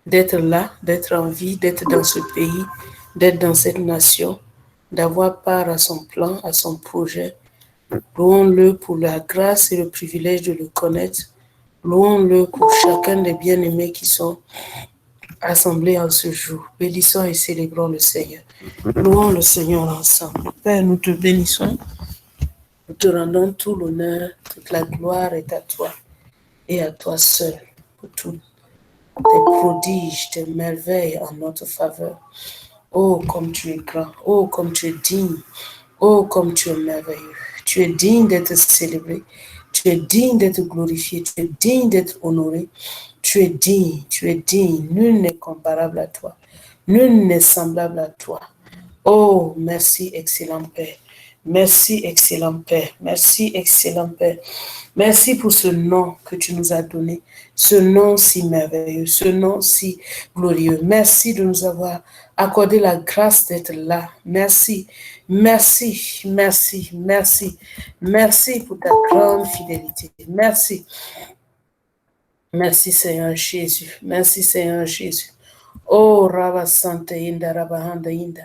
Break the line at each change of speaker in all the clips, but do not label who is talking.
d'être là, d'être en vie, d'être dans ce pays, d'être dans cette nation, d'avoir part à son plan, à son projet. Louons-le pour la grâce et le privilège de le connaître. Louons-le pour chacun des bien-aimés qui sont assemblés en ce jour. Bénissons et célébrons le Seigneur. Louons le Seigneur ensemble. Père, nous te bénissons. Nous te rendons tout l'honneur, toute la gloire est à toi et à toi seul pour tout tes prodiges, tes merveilles en notre faveur. Oh, comme tu es grand. Oh, comme tu es digne. Oh, comme tu es merveilleux. Tu es digne d'être célébré. Tu es digne d'être glorifié. Tu es digne d'être honoré. Tu es digne. Tu es digne. Nul n'est comparable à toi. Nul n'est semblable à toi. Oh, merci, excellent Père. Merci, excellent Père. Merci, excellent Père. Merci pour ce nom que tu nous as donné, ce nom si merveilleux, ce nom si glorieux. Merci de nous avoir accordé la grâce d'être là. Merci, merci, merci, merci. Merci pour ta grande fidélité. Merci. Merci Seigneur Jésus. Merci Seigneur Jésus. Oh, Rava Santa Inda, Rabahanda Inda.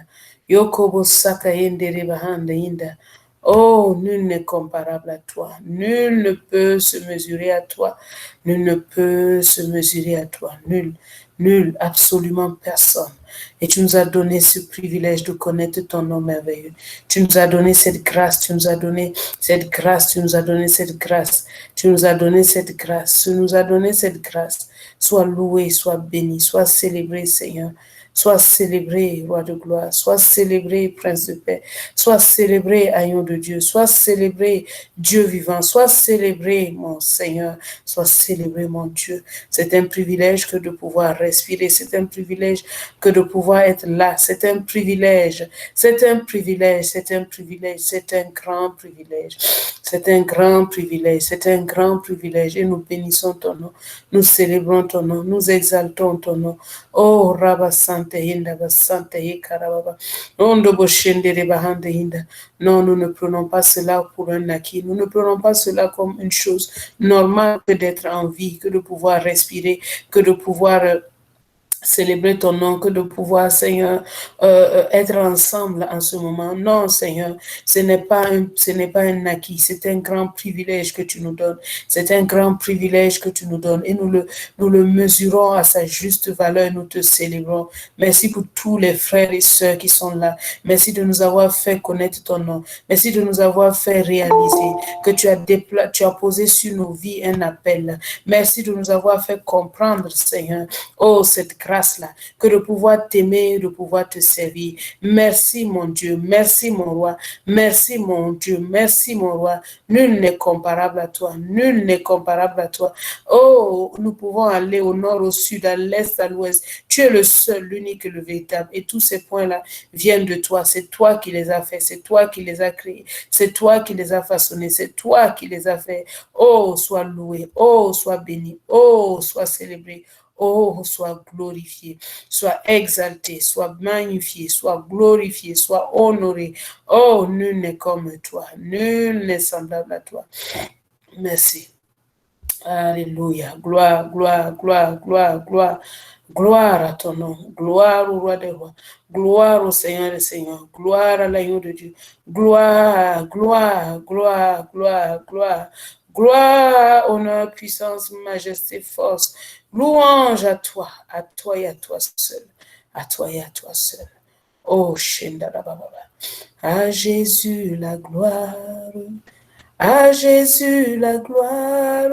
Yokobo Saka Inde Rebahanda Inda. Oh, nul n'est comparable à toi. Nul ne peut se mesurer à toi. Nul ne peut se mesurer à toi. Nul, nul, absolument personne. Et tu nous as donné ce privilège de connaître ton nom merveilleux. Tu nous as donné cette grâce, tu nous as donné cette grâce, tu nous as donné cette grâce, tu nous as donné cette grâce, tu nous as donné cette grâce. Sois loué, sois béni, sois célébré, Seigneur. Sois célébré, roi de gloire. Sois célébré, prince de paix. Sois célébré, agneau de Dieu. Sois célébré, Dieu vivant. Sois célébré, mon Seigneur. Sois célébré, mon Dieu. C'est un privilège que de pouvoir respirer. C'est un privilège que de pouvoir être là. C'est un privilège. C'est un privilège. C'est un privilège. C'est un grand privilège. C'est un grand privilège. C'est un grand privilège. Et nous bénissons ton nom. Nous célébrons ton nom. Nous exaltons ton nom. Oh, Rabba Santa Hinda, Santa Yekarababa. Non, nous ne prenons pas cela pour un acquis. Nous ne prenons pas cela comme une chose normale que d'être en vie, que de pouvoir respirer, que de pouvoir célébrer ton nom, que de pouvoir, Seigneur, être ensemble en ce moment. Non, Seigneur, ce n'est pas un acquis, c'est un grand privilège que tu nous donnes. C'est un grand privilège que tu nous donnes et nous le mesurons à sa juste valeur, nous te célébrons. Merci pour tous les frères et sœurs qui sont là. Merci de nous avoir fait connaître ton nom. Merci de nous avoir fait réaliser que tu as posé sur nos vies un appel. Merci de nous avoir fait comprendre, Seigneur, oh, cette grâce-là, que de pouvoir t'aimer, de pouvoir te servir. Merci, mon Dieu. Merci, mon roi. Merci, mon Dieu. Merci, mon roi. Nul n'est comparable à toi. Nul n'est comparable à toi. Oh, nous pouvons aller au nord, au sud, à l'est, à l'ouest. Tu es le seul, l'unique et le véritable. Et tous ces points-là viennent de toi. C'est toi qui les as faits. C'est toi qui les as créés. C'est toi qui les as façonnés. C'est toi qui les as faits. Oh, sois loué. Oh, sois béni. Oh, sois célébré. Oh, sois glorifié, sois exalté, sois magnifié, sois glorifié, sois honoré. Oh, nul n'est comme toi, nul n'est semblable à toi. Merci. Alléluia. Gloire, gloire, gloire, gloire, gloire. Gloire à ton nom. Gloire au roi des rois. Gloire au Seigneur des seigneurs. Gloire à l'agneau de Dieu. Gloire, gloire, gloire, gloire, gloire. Gloire, honneur, puissance, majesté, force. Louange à toi et à toi seul. À toi et à toi seul. Oh, Shendarababa. À Jésus la gloire. À Jésus la gloire,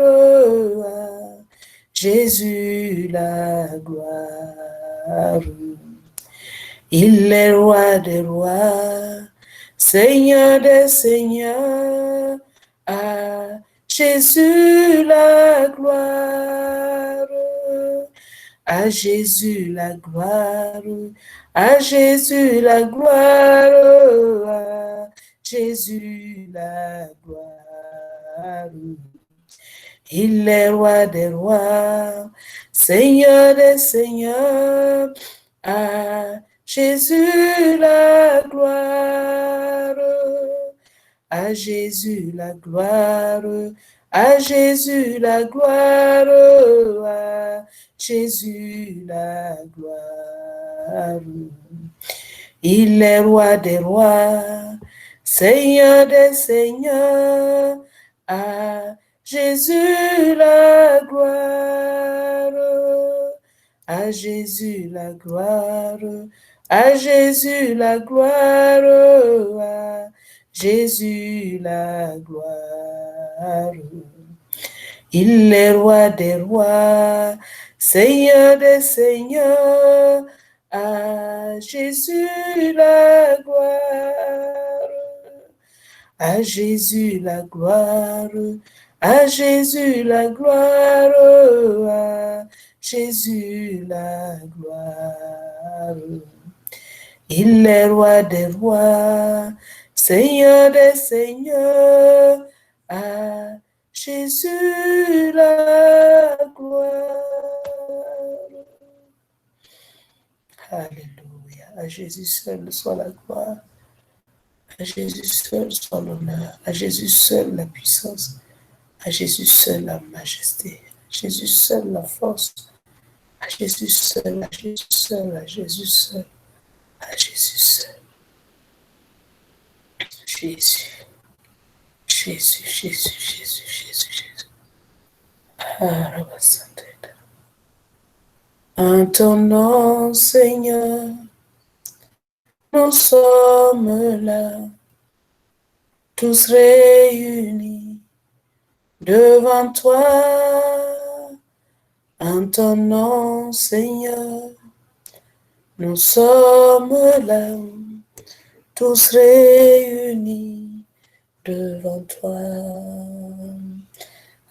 à Jésus la gloire. Il est roi des rois, Seigneur des seigneurs, à Jésus la gloire. À Jésus la gloire, à Jésus la gloire, à Jésus la gloire. Il est roi des rois, Seigneur des seigneurs, à Jésus la gloire. À Jésus la gloire, À Jésus la gloire, à Jésus la gloire. Il est roi des rois, Seigneur des seigneurs, à Jésus la gloire, à Jésus la gloire, à Jésus la gloire, à Jésus la gloire. Il est roi des rois, Seigneur des seigneurs, à Jésus la gloire, à Jésus la gloire, à Jésus la gloire, à Jésus la gloire. Il est roi des rois, Seigneur des seigneurs, à Jésus la gloire. Alléluia. À Jésus seul soit la gloire. À Jésus seul soit l'honneur. À Jésus seul la puissance. À Jésus seul la majesté. À Jésus seul la force. À Jésus seul, à Jésus seul, à Jésus seul. À Jésus seul. Jésus. Jésus, Jésus, Jésus, Jésus, Jésus. En ton nom, Seigneur, nous sommes là, tous réunis devant toi. En ton nom, Seigneur, nous sommes là, tous réunis devant toi.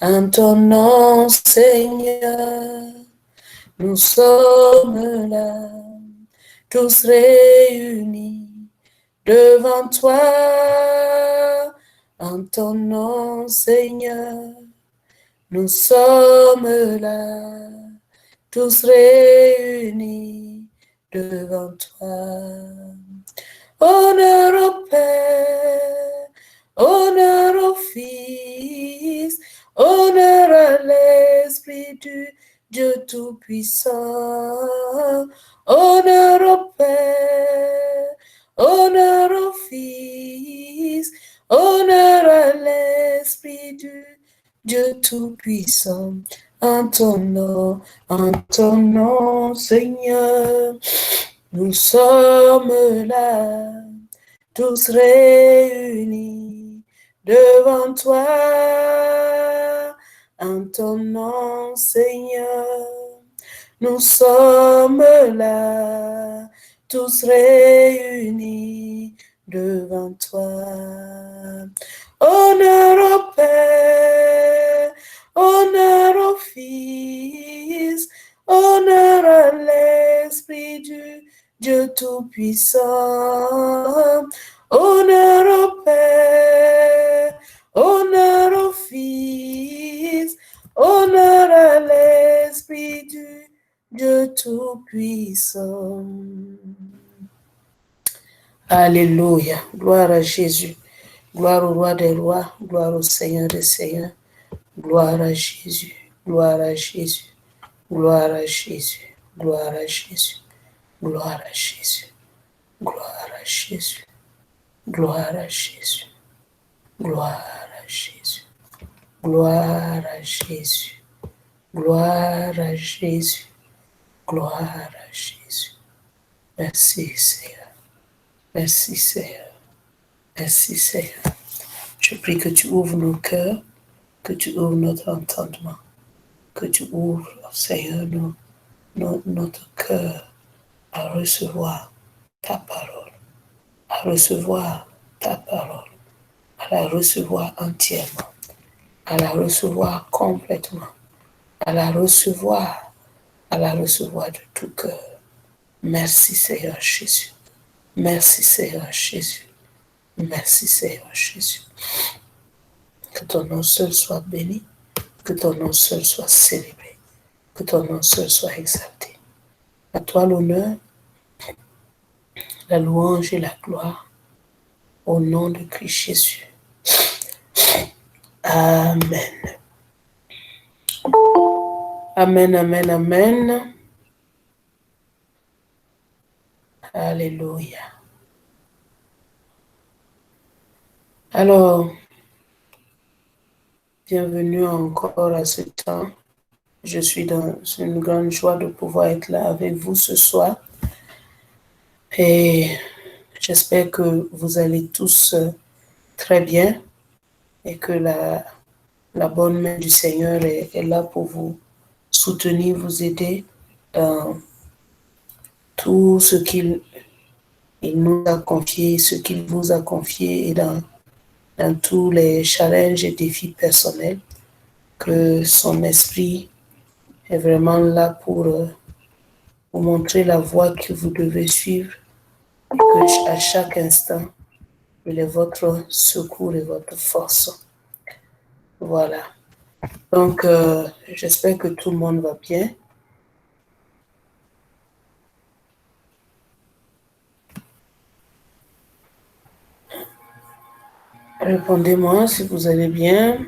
En ton nom, Seigneur, nous sommes là, tous réunis devant toi. En ton nom, Seigneur, nous sommes là, tous réunis devant toi. Honneur au Père, honneur au Fils, honneur à l'Esprit du Dieu Tout-Puissant. Honneur au Père, honneur au Fils, honneur à l'Esprit du Dieu Tout-Puissant. En ton nom, Seigneur, nous sommes là, tous réunis devant toi. En ton nom, Seigneur, nous sommes là, tous réunis devant toi. Honneur au Père, honneur au Fils, honneur à l'Esprit du Dieu Tout-Puissant. Honneur au Père, honneur au Fils, honneur à l'Esprit du Dieu Tout-Puissant. Alléluia. Gloire à Jésus. Gloire au roi des rois. Gloire au Seigneur des seigneurs. Gloire à Jésus. Gloire à Jésus. Gloire à Jésus. Gloire à Jésus. Gloire à Jésus. Gloire à Jésus. Gloire à Jésus. Gloire à Jésus. Gloire à Jésus. Gloire à Jésus. Gloire à Jésus. Merci Seigneur. Merci Seigneur. Merci Seigneur. Je prie que tu ouvres nos cœurs, que tu ouvres notre entendement, que tu ouvres, Seigneur, notre cœur à recevoir ta parole, à recevoir ta parole, à la recevoir entièrement, à la recevoir complètement, à la recevoir de tout cœur. Merci Seigneur Jésus. Merci Seigneur Jésus. Merci Seigneur Jésus. Que ton nom seul soit béni, que ton nom seul soit célébré, que ton nom seul soit exalté. À toi l'honneur, la louange et la gloire, au nom de Christ Jésus. Amen. Amen, amen, amen. Alléluia. Alors, bienvenue encore à ce temps. Je suis dans une grande joie de pouvoir être là avec vous ce soir. Et j'espère que vous allez tous très bien et que la bonne main du Seigneur est là pour vous soutenir, vous aider dans tout ce qu'il nous a confié, ce qu'il vous a confié et dans tous les challenges et défis personnels, que son esprit est vraiment là pour vous montrer la voie que vous devez suivre et que à chaque instant, il est votre secours et votre force. Voilà. Donc, j'espère que tout le monde va bien. Répondez-moi si vous allez bien.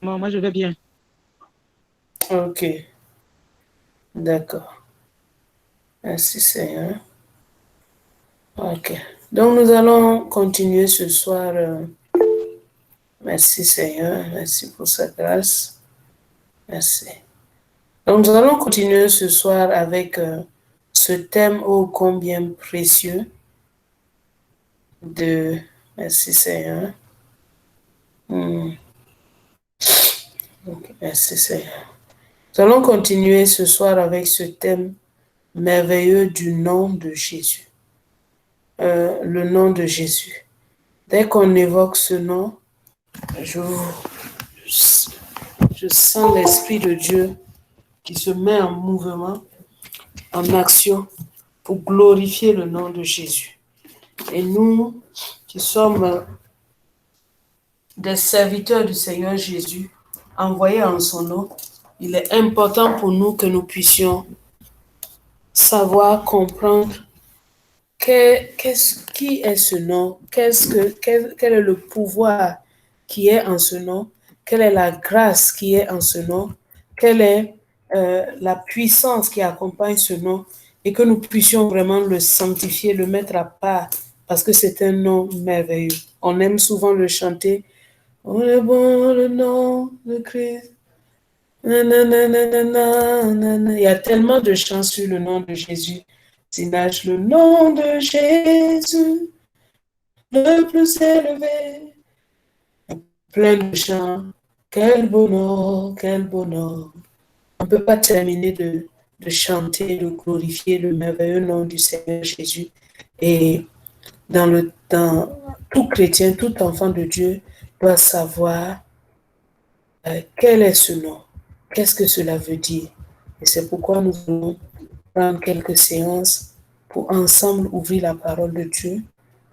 Moi, je vais bien.
Ok. D'accord. Merci Seigneur. Ok. Donc, nous allons continuer ce soir. Merci Seigneur. Merci pour sa grâce. Merci. Donc, nous allons continuer ce soir avec ce thème ô combien précieux de... Merci Seigneur. Ok, merci Seigneur. Nous allons continuer ce soir avec ce thème merveilleux du nom de Jésus. Le nom de Jésus. Dès qu'on évoque ce nom, je sens l'Esprit de Dieu qui se met en mouvement, en action, pour glorifier le nom de Jésus. Et nous, qui sommes des serviteurs du Seigneur Jésus, envoyés en son nom, il est important pour nous que nous puissions savoir, comprendre qui est ce nom, quel est le pouvoir qui est en ce nom, quelle est la grâce qui est en ce nom, quelle est la puissance qui accompagne ce nom, et que nous puissions vraiment le sanctifier, le mettre à part, parce que c'est un nom merveilleux. On aime souvent le chanter. On est bon le nom de Christ. Il y a tellement de chants sur le nom de Jésus. Sinage, le nom de Jésus, le plus élevé. Plein de chants. Quel bonheur, quel bonheur. On ne peut pas terminer de chanter, de glorifier le merveilleux nom du Seigneur Jésus. Et dans tout chrétien, tout enfant de Dieu doit savoir quel est ce nom, qu'est-ce que cela veut dire. Et c'est pourquoi nous allons prendre quelques séances pour ensemble ouvrir la parole de Dieu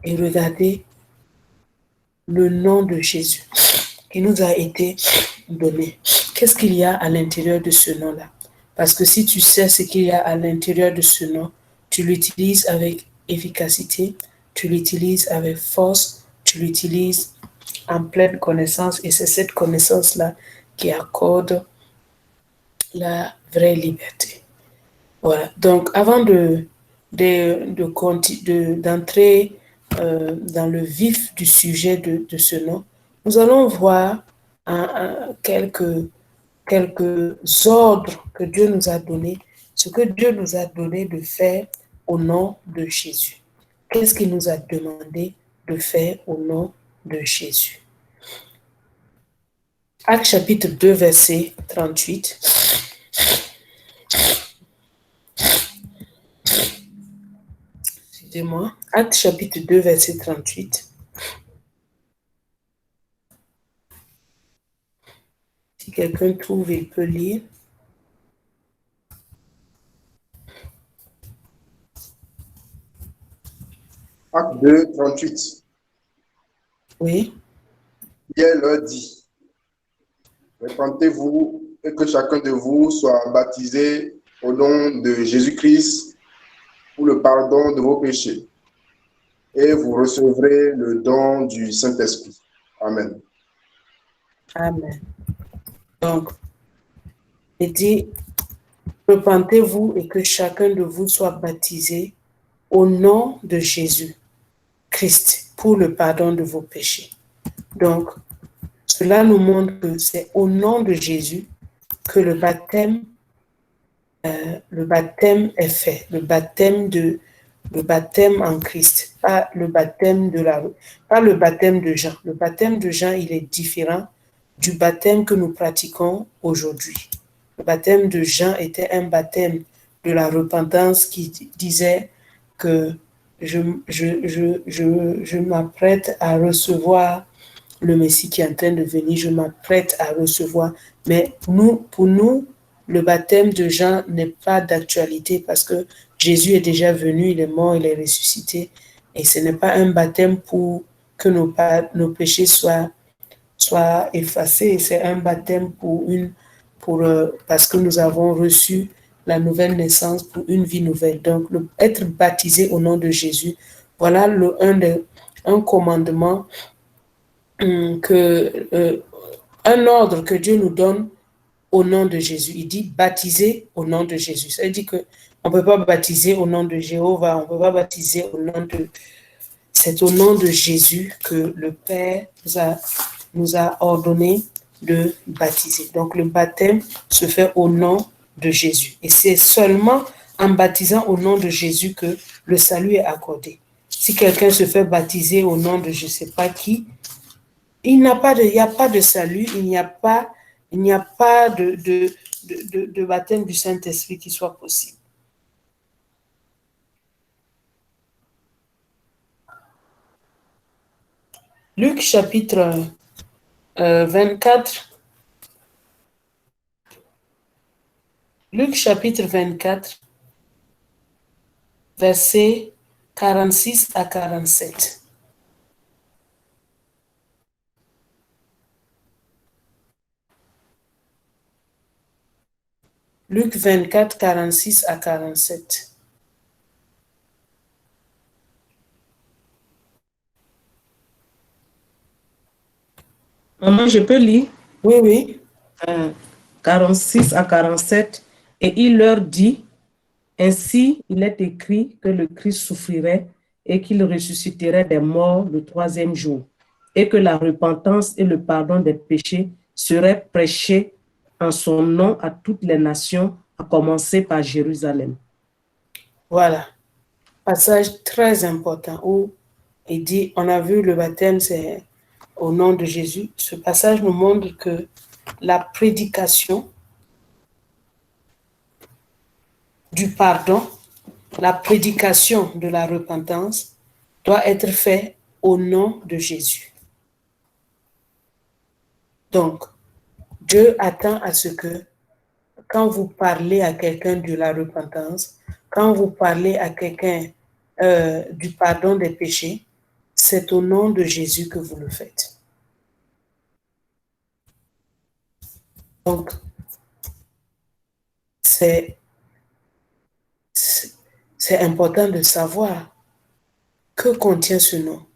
et regarder le nom de Jésus qui nous a été donné. Qu'est-ce qu'il y a à l'intérieur de ce nom-là? Parce que si tu sais ce qu'il y a à l'intérieur de ce nom, tu l'utilises avec efficacité, tu l'utilises avec force, tu l'utilises en pleine connaissance, et c'est cette connaissance-là qui accorde la vraie liberté. Voilà. Donc, avant d'entrer dans le vif du sujet de ce nom, nous allons voir quelques ordres que Dieu nous a donnés, ce que Dieu nous a donné de faire au nom de Jésus. Qu'est-ce qu'il nous a demandé de faire au nom de Jésus? Actes chapitre 2, verset 38. Excusez-moi. Actes chapitre 2, verset 38. Si quelqu'un trouve, il peut lire.
Acte 2, 38.
Oui.
Pierre leur dit, répentez-vous et que chacun de vous soit baptisé au nom de Jésus-Christ pour le pardon de vos péchés. Et vous recevrez le don du Saint-Esprit. Amen.
Amen. Donc, il dit, repentez-vous et que chacun de vous soit baptisé au nom de Jésus-Christ pour le pardon de vos péchés. Donc, cela nous montre que c'est au nom de Jésus que le baptême est fait, le baptême en Christ, pas le baptême de Jean. Le baptême de Jean, il est différent du baptême que nous pratiquons aujourd'hui. Le baptême de Jean était un baptême de la repentance qui disait que je m'apprête à recevoir le Messie qui est en train de venir, je m'apprête à recevoir. Mais pour nous, le baptême de Jean n'est pas d'actualité parce que Jésus est déjà venu, il est mort, il est ressuscité. Et ce n'est pas un baptême pour que nos péchés soient effacés. C'est un baptême parce que nous avons reçu la nouvelle naissance pour une vie nouvelle. Donc, être baptisé au nom de Jésus, voilà un commandement un ordre que Dieu nous donne au nom de Jésus. Il dit baptiser au nom de Jésus. Ça veut dire qu'on ne peut pas baptiser au nom de Jéhovah, on ne peut pas baptiser au nom de... C'est au nom de Jésus que le Père nous a ordonné de baptiser. Donc le baptême se fait au nom de Jésus. Et c'est seulement en baptisant au nom de Jésus que le salut est accordé. Si quelqu'un se fait baptiser au nom de je ne sais pas qui, il n'y a pas de salut, il n'y a pas de baptême du Saint-Esprit qui soit possible. Luc chapitre 24. Luc chapitre 24, versets 46 à 47. Luc 24, 46 à 47.
Maman, je peux lire?
Oui, oui.
46 à 47. Et il leur dit, ainsi il est écrit que le Christ souffrirait et qu'il ressusciterait des morts le troisième jour, et que la repentance et le pardon des péchés seraient prêchés en son nom à toutes les nations, à commencer par Jérusalem.
Voilà. Passage très important où il dit, on a vu le baptême, c'est au nom de Jésus. Ce passage nous montre que la prédication du pardon, la prédication de la repentance doit être faite au nom de Jésus. Donc, Dieu attend à ce que quand vous parlez à quelqu'un de la repentance, quand vous parlez à quelqu'un du pardon des péchés, c'est au nom de Jésus que vous le faites. Donc, c'est important de savoir que contient ce nom.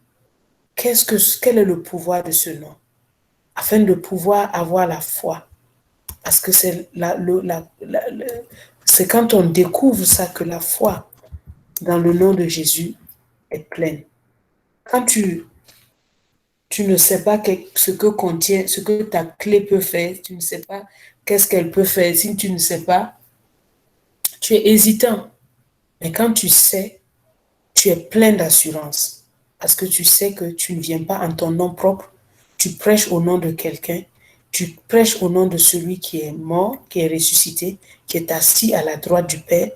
Quel est le pouvoir de ce nom? Afin de pouvoir avoir la foi. Parce que c'est quand on découvre ça que la foi dans le nom de Jésus est pleine. Quand tu ne sais pas ce que ta clé peut faire, tu ne sais pas qu'est-ce qu'elle peut faire, si tu ne sais pas, tu es hésitant. Mais quand tu sais, tu es plein d'assurance. Parce que tu sais que tu ne viens pas en ton nom propre, tu prêches au nom de quelqu'un, tu prêches au nom de celui qui est mort, qui est ressuscité, qui est assis à la droite du Père.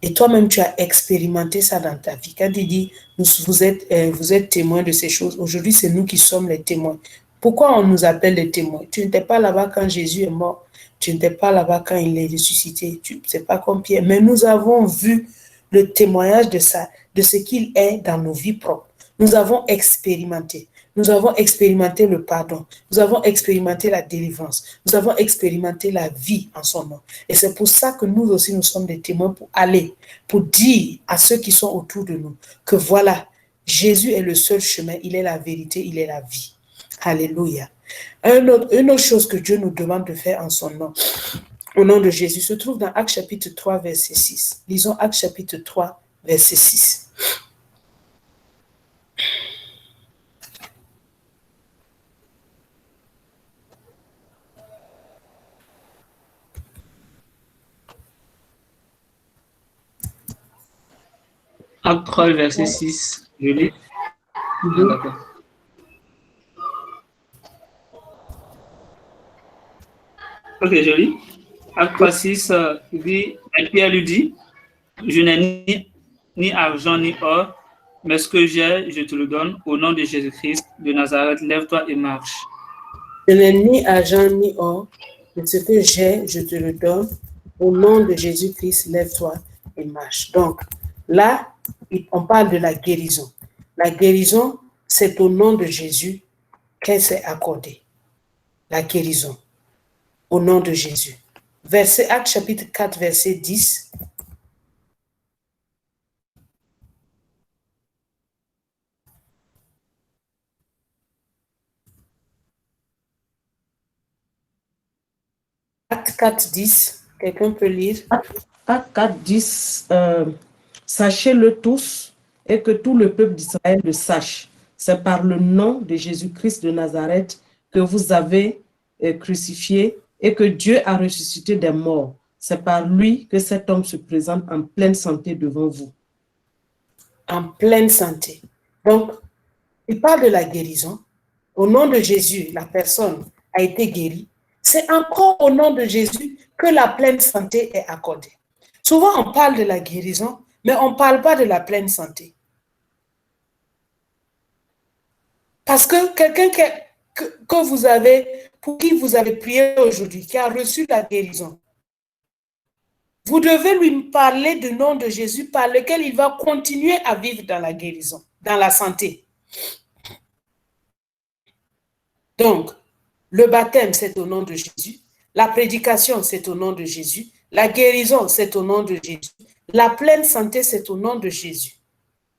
Et toi-même, tu as expérimenté ça dans ta vie. Quand il dit, vous êtes témoins de ces choses, aujourd'hui, c'est nous qui sommes les témoins. Pourquoi on nous appelle les témoins? Tu n'étais pas là-bas quand Jésus est mort. Tu n'étais pas là-bas quand il est ressuscité. C'est pas comme Pierre. Mais nous avons vu le témoignage de ce qu'il est dans nos vies propres. Nous avons expérimenté. nous avons expérimenté le pardon, nous avons expérimenté la délivrance, nous avons expérimenté la vie en son nom. Et c'est pour ça que nous aussi, nous sommes des témoins pour aller, pour dire à ceux qui sont autour de nous que voilà, Jésus est le seul chemin, il est la vérité, il est la vie. Alléluia. Une autre chose que Dieu nous demande de faire en son nom, au nom de Jésus, se trouve dans Actes chapitre 3, verset 6. Lisons Actes chapitre 3, verset 6.
Acte 3, verset 6. Je lis. Ah, d'accord. Ok, je lis. Acte 3, 6 dit, et Pierre lui dit, je n'ai ni argent ni or, mais ce que j'ai, je te le donne. Au nom de Jésus-Christ de Nazareth, lève-toi et marche.
Je n'ai ni argent ni or, mais ce que j'ai, je te le donne. Au nom de Jésus-Christ, lève-toi et marche. Donc, là, on parle de la guérison. La guérison, c'est au nom de Jésus qu'elle s'est accordée. La guérison, au nom de Jésus. Verset Acte chapitre 4, verset 10. Acte 4, 10. Quelqu'un peut lire?
Acte 4, 10. Sachez-le tous et que tout le peuple d'Israël le sache. C'est par le nom de Jésus-Christ de Nazareth que vous avez crucifié et que Dieu a ressuscité des morts. C'est par lui que cet homme se présente en pleine santé devant vous.
En pleine santé. Donc, il parle de la guérison. Au nom de Jésus, la personne a été guérie. C'est encore au nom de Jésus que la pleine santé est accordée. Souvent, on parle de la guérison, mais on ne parle pas de la pleine santé. Parce que quelqu'un que vous avez, pour qui vous avez prié aujourd'hui, qui a reçu la guérison, vous devez lui parler du nom de Jésus par lequel il va continuer à vivre dans la guérison, dans la santé. Donc, le baptême, c'est au nom de Jésus. La prédication, c'est au nom de Jésus. La guérison, c'est au nom de Jésus. La pleine santé, c'est au nom de Jésus.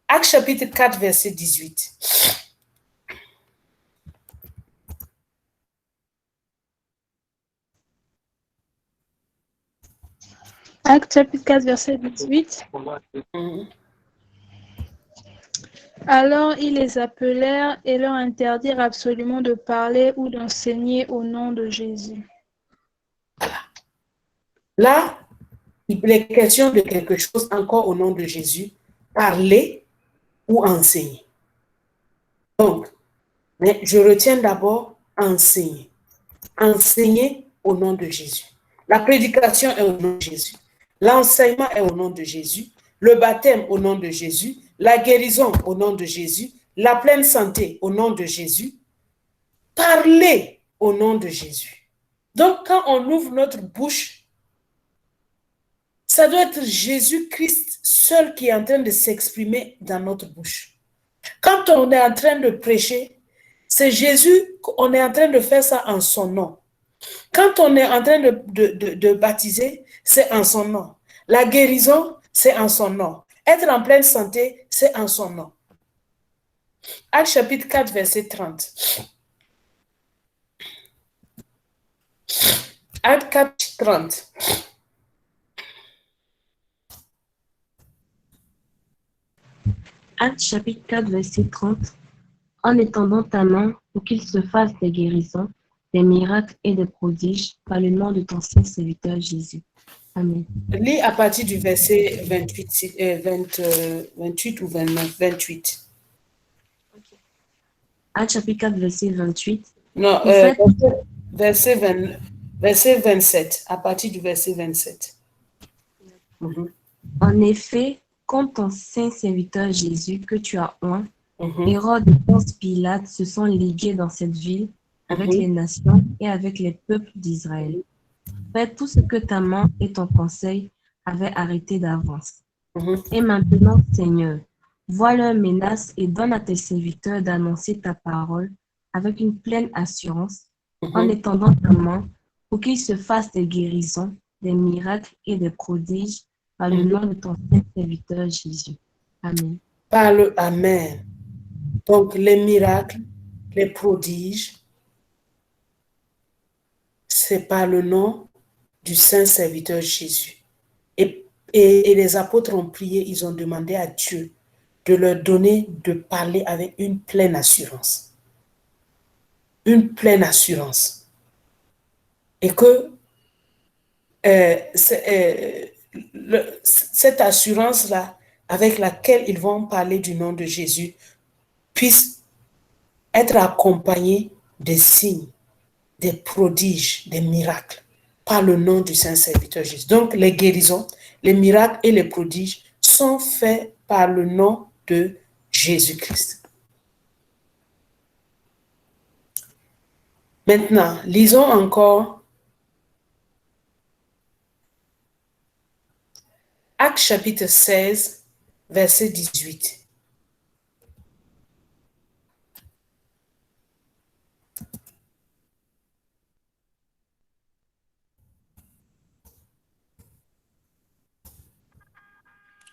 Acte chapitre 4, verset 18.
Acte chapitre 4, verset 18. Alors ils les appelèrent et leur interdirent absolument de parler ou d'enseigner au nom de Jésus.
Là, il est question de quelque chose encore au nom de Jésus, parler ou enseigner. Donc, mais je retiens d'abord enseigner. Enseigner au nom de Jésus. La prédication est au nom de Jésus. L'enseignement est au nom de Jésus. Le baptême au nom de Jésus. La guérison au nom de Jésus. La pleine santé au nom de Jésus. Parler au nom de Jésus. Donc, quand on ouvre notre bouche, ça doit être Jésus-Christ seul qui est en train de s'exprimer dans notre bouche. Quand on est en train de prêcher, c'est Jésus, on est en train de faire ça en son nom. Quand on est en train de baptiser, c'est en son nom. La guérison, c'est en son nom. Être en pleine santé, c'est en son nom. Acte chapitre 4, verset 30. Acte 4, 30.
Acte chapitre 4, verset 30. En étendant ta main pour qu'il se fasse des guérisons, des miracles et des prodiges par le nom de ton saint serviteur Jésus. Amen.
Lis à partir du verset 28, 28 ou 29, 28.
Acte chapitre 4, verset 28.
Non, verset 27, à partir du verset 27.
En effet, comme ton saint serviteur Jésus que tu as oint, Hérode et Ponce Pilate se sont ligués dans cette ville avec les nations et avec les peuples d'Israël. Fais tout ce que ta main et ton conseil avaient arrêté d'avance. Et maintenant, Seigneur, vois leurs menaces et donne à tes serviteurs d'annoncer ta parole avec une pleine assurance, en étendant ta main pour qu'il se fasse des guérisons, des miracles et des prodiges par le nom de ton saint serviteur Jésus. Amen.
Par le Amen. Donc, les miracles, les prodiges, c'est par le nom du saint serviteur Jésus. Et les apôtres ont prié, ils ont demandé à Dieu de leur donner de parler avec une pleine assurance. Une pleine assurance. Et que cette assurance-là, avec laquelle ils vont parler du nom de Jésus, puisse être accompagnée des signes, des prodiges, des miracles, par le nom du Saint-Serviteur Jésus. Donc, les guérisons, les miracles et les prodiges sont faits par le nom de Jésus-Christ. Maintenant, lisons encore Actes chapitre 16, verset 18.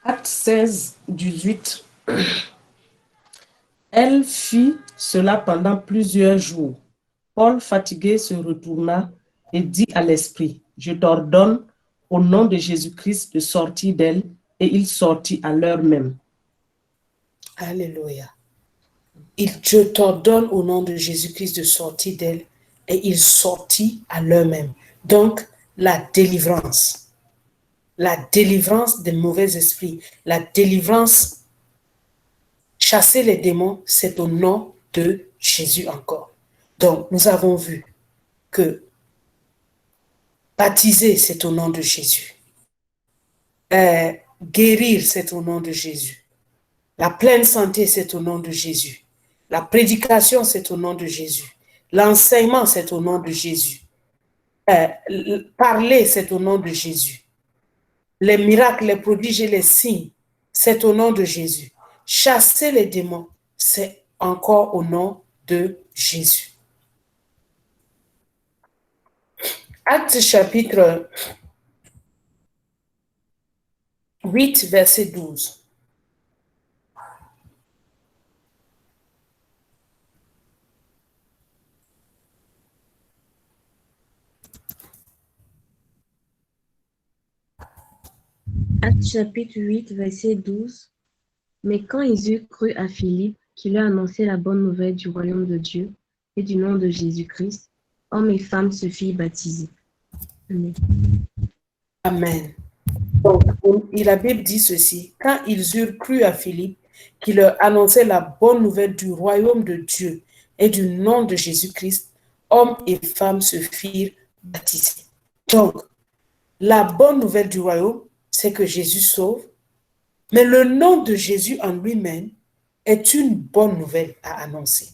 Acte 16, 18. Elle fit cela pendant plusieurs jours. Paul, fatigué, se retourna et dit à l'esprit, « Je t'ordonne au nom de Jésus-Christ de sortir d'elle. » Et il sortit à l'heure même.
Alléluia. Je t'ordonne au nom de Jésus-Christ de sortir d'elle. Et il sortit à l'heure même. Donc, la délivrance des mauvais esprits, la délivrance, chasser les démons, c'est au nom de Jésus encore. Donc, nous avons vu que baptiser, c'est au nom de Jésus. Guérir, c'est au nom de Jésus. La pleine santé, c'est au nom de Jésus. La prédication, c'est au nom de Jésus. L'enseignement, c'est au nom de Jésus. Parler, c'est au nom de Jésus. Les miracles, les prodiges et les signes, c'est au nom de Jésus. Chasser les démons, c'est encore au nom de Jésus. Actes chapitre 8, verset 12.
Actes chapitre 8, verset 12. Mais quand ils eurent cru à Philippe, qui leur annonçait la bonne nouvelle du royaume de Dieu et du nom de Jésus-Christ, hommes et femmes se firent baptiser. Amen.
Amen. Donc, la Bible dit ceci, quand ils eurent cru à Philippe, qui leur annonçait la bonne nouvelle du royaume de Dieu et du nom de Jésus-Christ, hommes et femmes se firent baptiser. Donc, la bonne nouvelle du royaume, c'est que Jésus sauve, mais le nom de Jésus en lui-même est une bonne nouvelle à annoncer.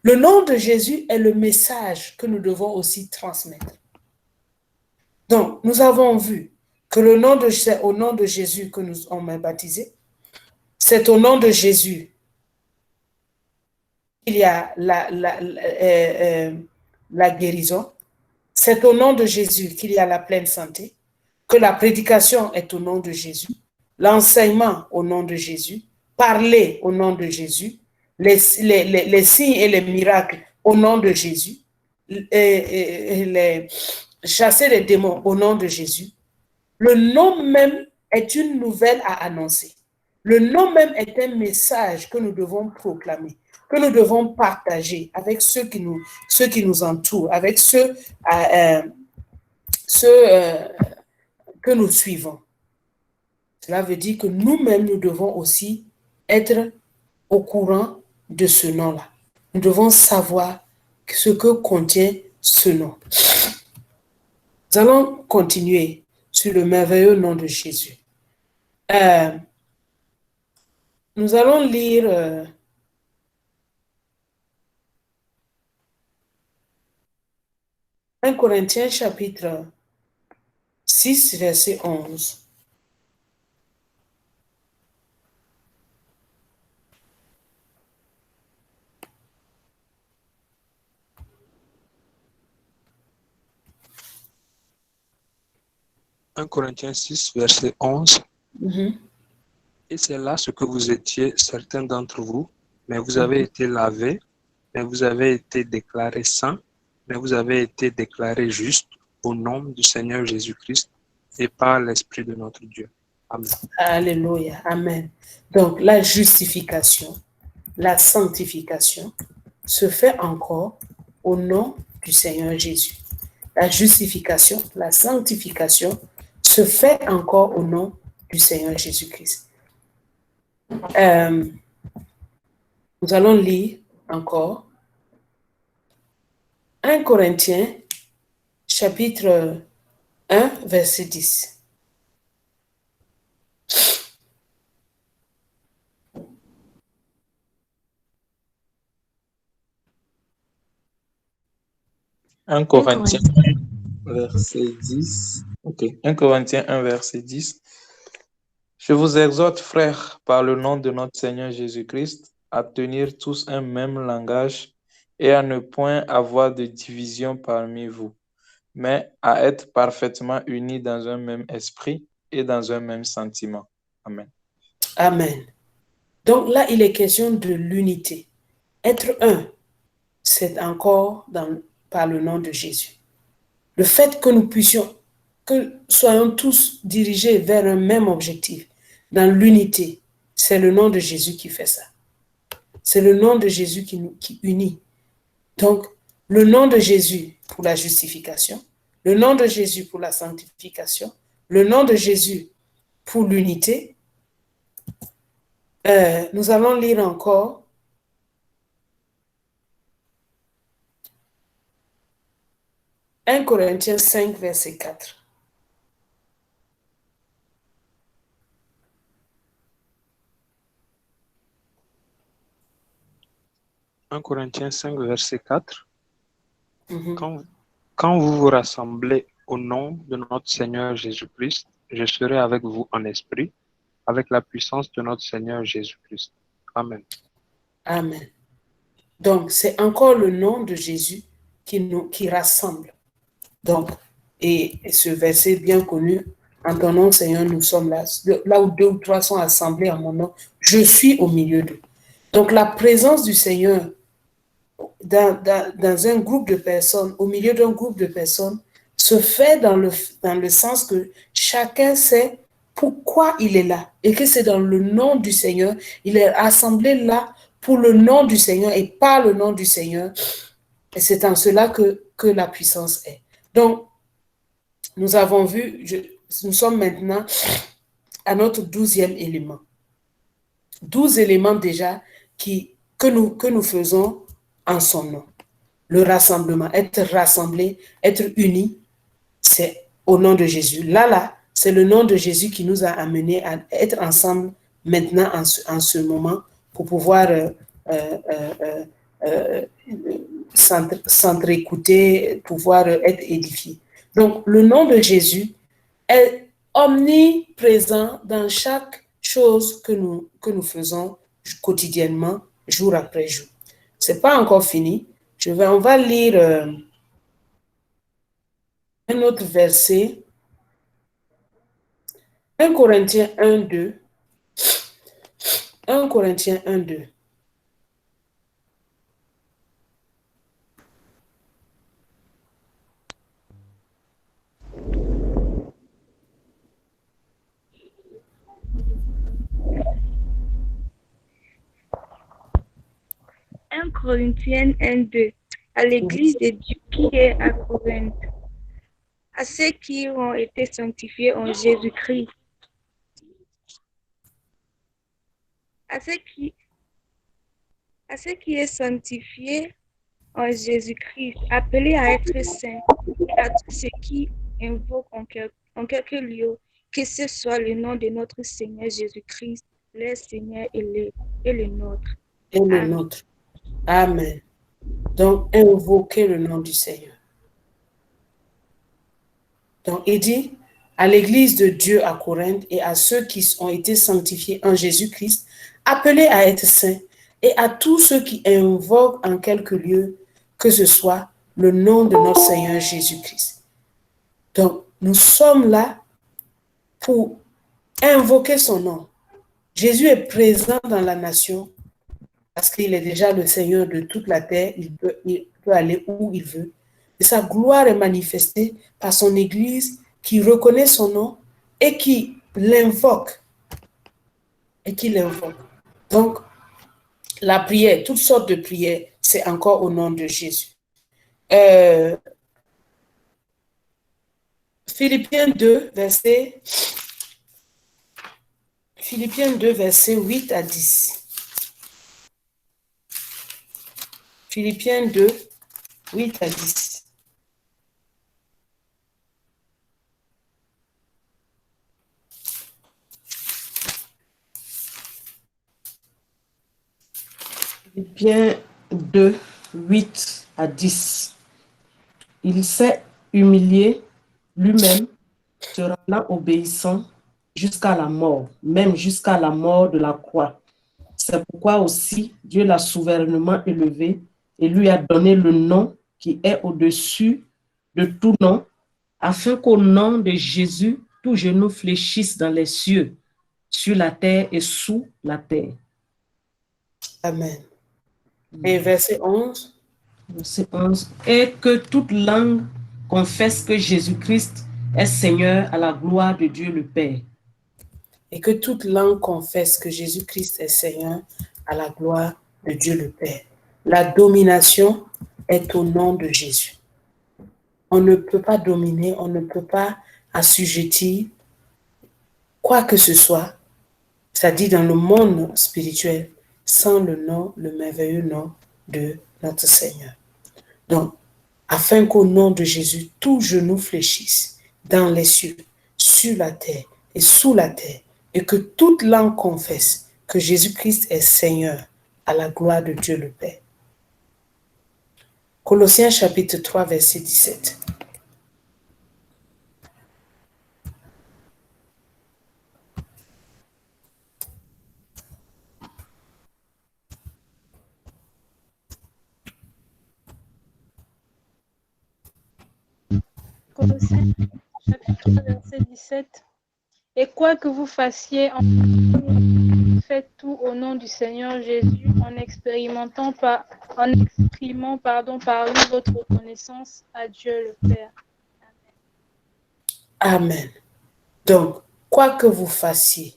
Le nom de Jésus est le message que nous devons aussi transmettre. Donc, nous avons vu que c'est au nom de Jésus que nous sommes baptisés. C'est au nom de Jésus qu'il y a la guérison. C'est au nom de Jésus qu'il y a la pleine santé, que la prédication est au nom de Jésus, l'enseignement au nom de Jésus, parler au nom de Jésus, les signes et les miracles au nom de Jésus, chasser les démons au nom de Jésus. Le nom même est une nouvelle à annoncer. Le nom même est un message que nous devons proclamer, que nous devons partager avec ceux qui nous entourent, avec ceux que nous suivons. Cela veut dire que nous-mêmes, nous devons aussi être au courant de ce nom-là. Nous devons savoir ce que contient ce nom. Nous allons continuer sur le merveilleux nom de Jésus. Nous allons lire un Corinthiens chapitre 6, verset 11.
1 Corinthiens 6, verset 11. Et c'est là ce que vous étiez, certains d'entre vous, mais vous avez été lavés, mais vous avez été déclarés saints, mais vous avez été déclarés justes au nom du Seigneur Jésus-Christ et par l'Esprit de notre Dieu. Amen.
Alléluia. Amen. Donc, la justification, la sanctification se fait encore au nom du Seigneur Jésus. La justification, la sanctification se fait encore au nom du Seigneur Jésus-Christ. Nous allons lire encore 1 Corinthiens, chapitre 1, verset 10.
Un Corinthiens 1, verset 10. Ok. 1 Corinthiens 1, verset 10. Je vous exhorte, frères, par le nom de notre Seigneur Jésus-Christ, à tenir tous un même langage et à ne point avoir de division parmi vous, mais à être parfaitement unis dans un même esprit et dans un même sentiment. Amen.
Amen. Donc là, il est question de l'unité. Être un, c'est encore par le nom de Jésus. Le fait que nous puissions, que soyons tous dirigés vers un même objectif, dans l'unité, c'est le nom de Jésus qui fait ça. C'est le nom de Jésus qui unit. Donc, le nom de Jésus pour la justification, le nom de Jésus pour la sanctification, le nom de Jésus pour l'unité. Nous allons lire encore « 1 Corinthiens 5, verset 4 ».
1 Corinthiens 5, verset 4. Quand vous vous rassemblez au nom de notre Seigneur Jésus-Christ, je serai avec vous en esprit, avec la puissance de notre Seigneur Jésus-Christ. Amen.
Amen. Donc, c'est encore le nom de Jésus qui rassemble. Donc, et ce verset bien connu, en ton nom, Seigneur, nous sommes là. Là où 2 ou 3 sont assemblés en mon nom, je suis au milieu d'eux. Donc, la présence du Seigneur dans un groupe de personnes, au milieu d'un groupe de personnes, se fait dans le sens que chacun sait pourquoi il est là et que c'est dans le nom du Seigneur. Il est assemblé là pour le nom du Seigneur et par le nom du Seigneur. Et c'est en cela que la puissance est. Donc, nous avons vu, nous sommes maintenant à notre 12e élément. 12 éléments déjà que nous faisons en son nom. Le rassemblement, être rassemblé, être unis, c'est au nom de Jésus. Là, c'est le nom de Jésus qui nous a amenés à être ensemble maintenant en ce moment pour pouvoir s'entre-écouter, pouvoir être édifiés. Donc, le nom de Jésus est omniprésent dans chaque chose que nous faisons quotidiennement, jour après jour. Ce n'est pas encore fini. On va lire un autre verset. 1 Corinthiens 1, 2. 1 Corinthiens 1, 2.
Corinthiens 1, 2. À l'église de Dieu qui est à Corinthe, à ceux qui ont été sanctifiés en Jésus-Christ, à ceux qui est sanctifié en Jésus-Christ, appelés à être saints, et à tous ceux qui invoquent en quelque lieu, que ce soit le nom de notre Seigneur Jésus-Christ, le Seigneur et le nôtre.
Et le nôtre. Amen. Donc, invoquer le nom du Seigneur. Donc, il dit à l'église de Dieu à Corinthe et à ceux qui ont été sanctifiés en Jésus-Christ, appelés à être saints, et à tous ceux qui invoquent en quelque lieu, que ce soit le nom de notre Seigneur Jésus-Christ. Donc, nous sommes là pour invoquer son nom. Jésus est présent dans la nation parce qu'il est déjà le Seigneur de toute la terre. Il peut aller où il veut. Et sa gloire est manifestée par son Église qui reconnaît son nom et qui l'invoque. Donc, la prière, toutes sortes de prières, c'est encore au nom de Jésus. Philippiens 2, verset 8 à 10. Philippiens 2, 8 à 10.
Philippiens 2, 8 à 10. Il s'est humilié lui-même, se rendant obéissant jusqu'à la mort, même jusqu'à la mort de la croix. C'est pourquoi aussi Dieu l'a souverainement élevé et lui a donné le nom qui est au-dessus de tout nom, afin qu'au nom de Jésus, tout genou fléchisse dans les cieux, sur la terre et sous la terre.
Amen. Et verset 11.
Verset 11. Et que toute langue confesse que Jésus-Christ est Seigneur à la gloire de Dieu le Père.
Et que toute langue confesse que Jésus-Christ est Seigneur à la gloire de Dieu le Père. La domination est au nom de Jésus. On ne peut pas dominer, on ne peut pas assujettir quoi que ce soit, c'est-à-dire dans le monde spirituel, sans le nom, le merveilleux nom de notre Seigneur. Donc, afin qu'au nom de Jésus, tout genou fléchisse dans les cieux, sur la terre et sous la terre, et que toute langue confesse que Jésus-Christ est Seigneur à la gloire de Dieu le Père. Colossiens chapitre 3, verset 17.
Colossiens chapitre 3, verset 17. Et quoi que vous fassiez, faites tout au nom du Seigneur Jésus, en exprimant par lui votre reconnaissance à Dieu le Père.
Amen. Donc, quoi que vous fassiez,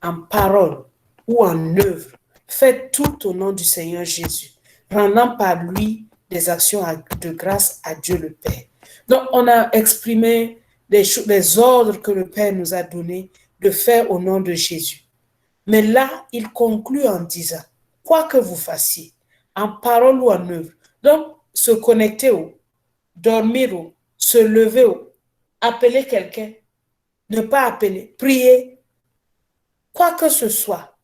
en parole ou en œuvre, faites tout au nom du Seigneur Jésus, rendant par lui des actions de grâce à Dieu le Père. Donc, on a exprimé les ordres que le Père nous a donnés de faire au nom de Jésus. Mais là, il conclut en disant, quoi que vous fassiez, en parole ou en œuvre, donc se connecter dormir se lever appeler quelqu'un, ne pas appeler, prier, quoi que ce soit.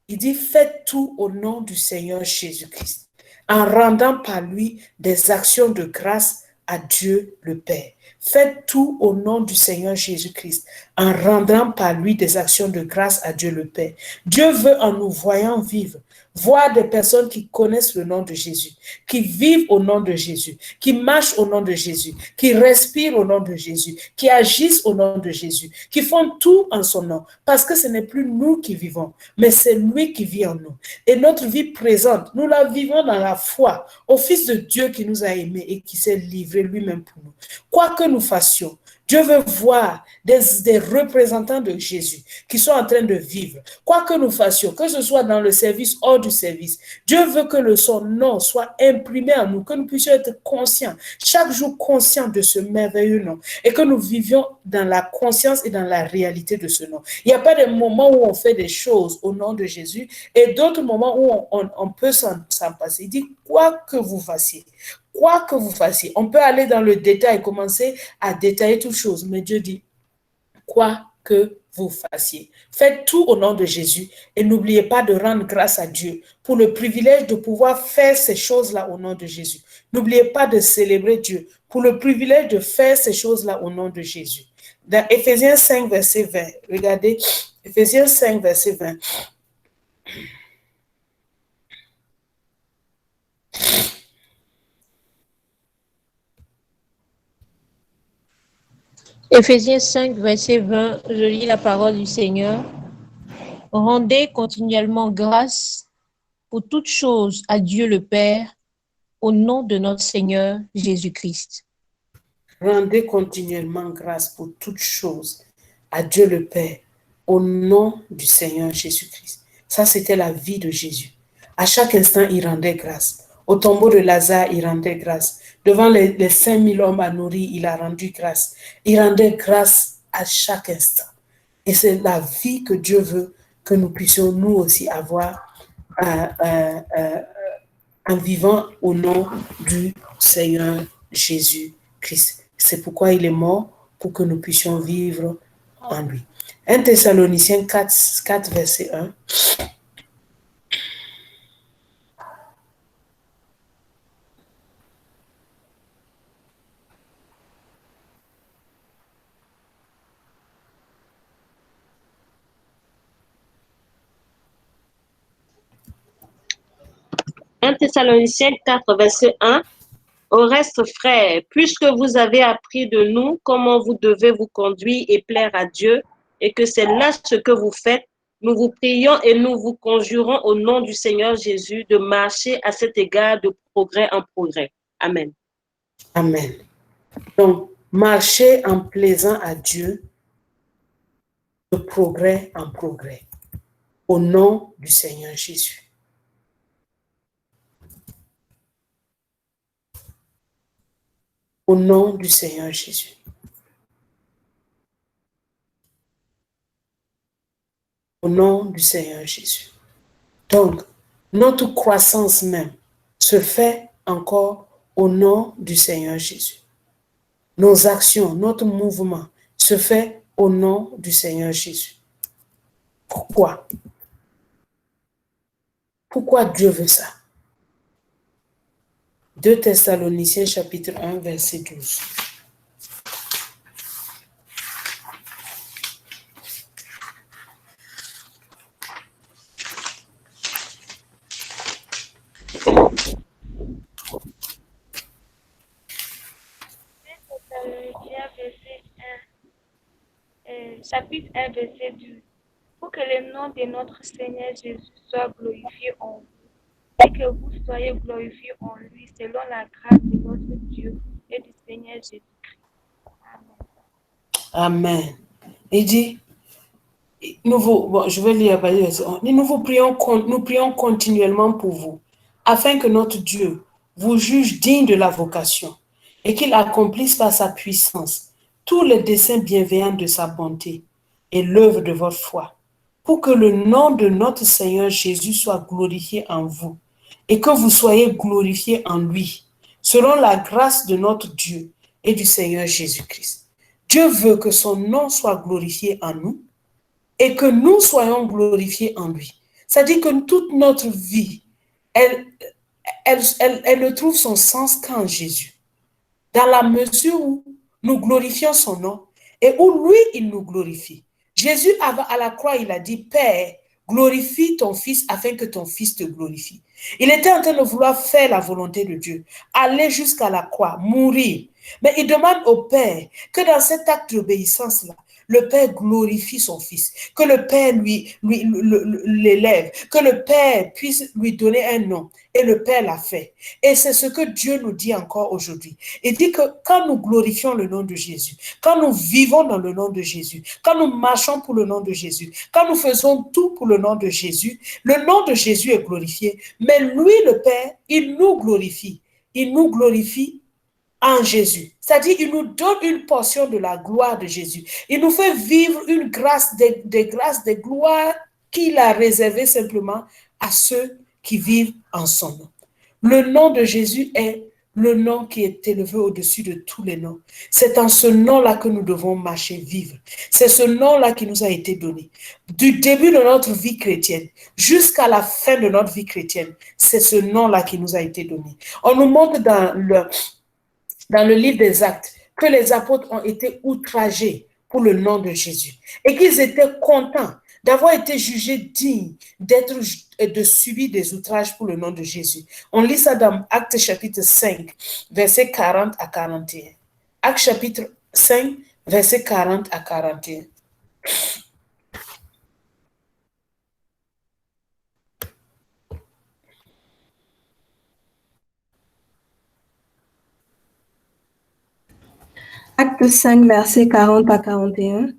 Il dit, faites tout au nom du Seigneur Jésus-Christ, en rendant par lui des actions de grâce à Dieu le Père. Faites tout au nom du Seigneur Jésus-Christ, en rendant par lui des actions de grâce à Dieu le Père. Dieu veut, en nous voyant vivre, voir des personnes qui connaissent le nom de Jésus, qui vivent au nom de Jésus, qui marchent au nom de Jésus, qui respirent au nom de Jésus, qui agissent au nom de Jésus, qui font tout en son nom. Parce que ce n'est plus nous qui vivons, mais c'est lui qui vit en nous. Et notre vie présente, nous la vivons dans la foi au Fils de Dieu qui nous a aimés et qui s'est livré lui-même pour nous. Quoi que nous fassions, Dieu veut voir des représentants de Jésus qui sont en train de vivre. Quoi que nous fassions, que ce soit dans le service, hors du service, Dieu veut que son nom soit imprimé en nous, que nous puissions être conscients, chaque jour conscients de ce merveilleux nom et que nous vivions dans la conscience et dans la réalité de ce nom. Il n'y a pas de moments où on fait des choses au nom de Jésus et d'autres moments où on peut s'en passer. Il dit, quoi que vous fassiez, on peut aller dans le détail, commencer à détailler toutes choses, mais Dieu dit, quoi que vous fassiez. Faites tout au nom de Jésus et n'oubliez pas de rendre grâce à Dieu pour le privilège de pouvoir faire ces choses-là au nom de Jésus. N'oubliez pas de célébrer Dieu pour le privilège de faire ces choses-là au nom de Jésus. Dans Éphésiens 5, verset 20, regardez, Éphésiens 5, verset 20.
Éphésiens 5, verset 20, je lis la parole du Seigneur. Rendez continuellement grâce pour toutes choses à Dieu le Père, au nom de notre Seigneur Jésus-Christ.
Rendez continuellement grâce pour toutes choses à Dieu le Père, au nom du Seigneur Jésus-Christ. Ça, c'était la vie de Jésus. À chaque instant, il rendait grâce. Au tombeau de Lazare, il rendait grâce. Devant les 5000 hommes à nourrir, il a rendu grâce. Il rendait grâce à chaque instant. Et c'est la vie que Dieu veut que nous puissions nous aussi avoir en vivant au nom du Seigneur Jésus-Christ. C'est pourquoi il est mort, pour que nous puissions vivre en lui. 1 Thessaloniciens 4, verset 1.
Thessaloniciens 4, verset 1. Au reste, frères, puisque vous avez appris de nous comment vous devez vous conduire et plaire à Dieu, et que c'est là ce que vous faites, nous vous prions et nous vous conjurons au nom du Seigneur Jésus de marcher à cet égard de progrès en progrès. Amen.
Amen. Donc, marcher en plaisant à Dieu de progrès en progrès, au nom du Seigneur Jésus. Au nom du Seigneur Jésus. Au nom du Seigneur Jésus. Donc, notre croissance même se fait encore au nom du Seigneur Jésus. Nos actions, notre mouvement se fait au nom du Seigneur Jésus. Pourquoi? Pourquoi Dieu veut ça? 2 Thessaloniciens chapitre 1, verset 12.
Chapitre 1, verset 12. Pour que le nom de notre Seigneur Jésus soit glorifié en vous et que vous soyez glorifiés en lui selon la grâce de notre Dieu et du Seigneur Jésus-Christ.
Amen. Il dit, je vais lire, nous prions continuellement pour vous, afin que notre Dieu vous juge digne de la vocation et qu'il accomplisse par sa puissance tous les desseins bienveillants de sa bonté et l'œuvre de votre foi, pour que le nom de notre Seigneur Jésus soit glorifié en vous et que vous soyez glorifiés en lui, selon la grâce de notre Dieu et du Seigneur Jésus-Christ. Dieu veut que son nom soit glorifié en nous et que nous soyons glorifiés en lui. C'est-à-dire que toute notre vie, elle ne trouve son sens qu'en Jésus. Dans la mesure où nous glorifions son nom et où lui, il nous glorifie. Jésus, à la croix, il a dit, Père, glorifie ton Fils afin que ton Fils te glorifie. Il était en train de vouloir faire la volonté de Dieu, aller jusqu'à la croix, mourir. Mais il demande au Père que dans cet acte d'obéissance-là, le Père glorifie son Fils, que le Père l'élève, que le Père puisse lui donner un nom. Et le Père l'a fait. Et c'est ce que Dieu nous dit encore aujourd'hui. Il dit que quand nous glorifions le nom de Jésus, quand nous vivons dans le nom de Jésus, quand nous marchons pour le nom de Jésus, quand nous faisons tout pour le nom de Jésus, le nom de Jésus est glorifié. Mais lui, le Père, il nous glorifie. Il nous glorifie en Jésus. C'est-à-dire, il nous donne une portion de la gloire de Jésus. Il nous fait vivre une grâce, des grâces, des gloires qu'il a réservées simplement à ceux qui vivent en son nom. Le nom de Jésus est le nom qui est élevé au-dessus de tous les noms. C'est en ce nom-là que nous devons marcher, vivre. C'est ce nom-là qui nous a été donné. Du début de notre vie chrétienne jusqu'à la fin de notre vie chrétienne, c'est ce nom-là qui nous a été donné. On nous montre dans le livre des Actes que les apôtres ont été outragés pour le nom de Jésus et qu'ils étaient contents d'avoir été jugés dignes de subir des outrages pour le nom de Jésus. On lit ça dans Actes chapitre 5, versets 40 à 41. Actes chapitre 5, versets 40 à 41.
Acte 5, versets 40 à 41.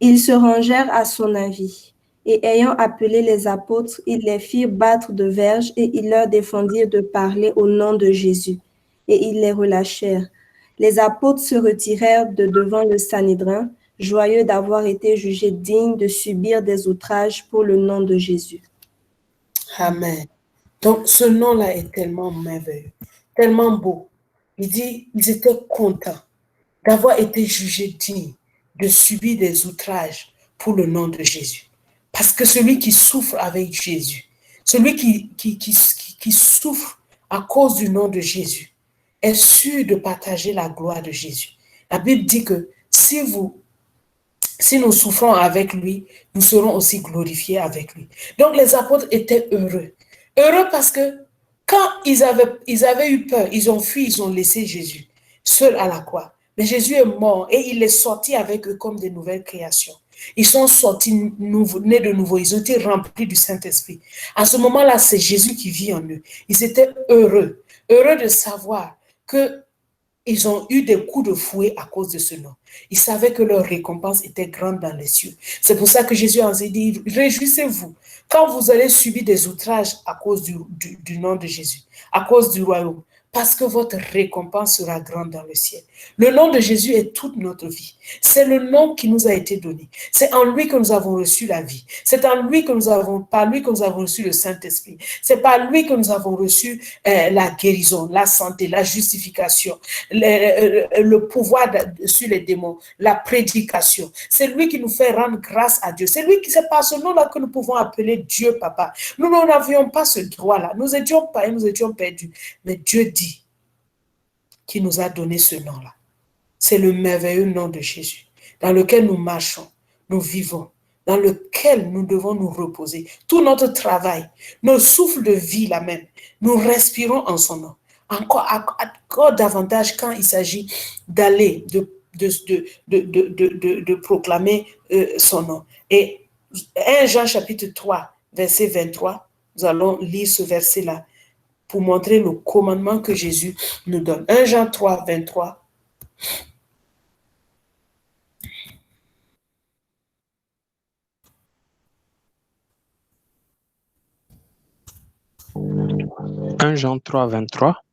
Ils se rangèrent à son avis, et ayant appelé les apôtres, ils les firent battre de verges, et ils leur défendirent de parler au nom de Jésus, et ils les relâchèrent. Les apôtres se retirèrent de devant le Sanhédrin, joyeux d'avoir été jugés dignes de subir des outrages pour le nom de Jésus.
Amen. Donc, ce nom-là est tellement merveilleux, tellement beau. Il dit, ils étaient contents d'avoir été jugés dignes de subir des outrages pour le nom de Jésus. Parce que celui qui souffre avec Jésus, celui qui souffre à cause du nom de Jésus, est sûr de partager la gloire de Jésus. La Bible dit que si nous souffrons avec lui, nous serons aussi glorifiés avec lui. Donc les apôtres étaient heureux. Heureux parce que quand ils avaient eu peur, ils ont fui, ils ont laissé Jésus seul à la croix. Mais Jésus est mort et il est sorti avec eux comme des nouvelles créations. Ils sont sortis nés de nouveau, ils ont été remplis du Saint-Esprit. À ce moment-là, c'est Jésus qui vit en eux. Ils étaient heureux de savoir qu'ils ont eu des coups de fouet à cause de ce nom. Ils savaient que leur récompense était grande dans les cieux. C'est pour ça que Jésus a dit, réjouissez-vous quand vous allez subir des outrages à cause du nom de Jésus, à cause du royaume, parce que votre récompense sera grande dans le ciel. Le nom de Jésus est toute notre vie. C'est le nom qui nous a été donné. C'est en lui que nous avons reçu la vie. C'est en lui par lui que nous avons reçu le Saint-Esprit. C'est par lui que nous avons reçu la guérison, la santé, la justification, le pouvoir sur les démons, la prédication. C'est lui qui nous fait rendre grâce à Dieu. C'est par ce nom-là que nous pouvons appeler Dieu Papa. Nous n'avions pas ce droit-là. Nous étions païens, nous étions perdus. Mais Dieu dit qui nous a donné ce nom-là. C'est le merveilleux nom de Jésus, dans lequel nous marchons, nous vivons, dans lequel nous devons nous reposer. Tout notre travail, nos souffles de vie là même, nous respirons en son nom. Encore davantage quand il s'agit d'aller, de proclamer son nom. Et 1 Jean chapitre 3, verset 23, nous allons lire ce verset-là pour montrer le commandement que Jésus nous donne. 1 Jean 3, 23.
« 1 Jean 3, 23.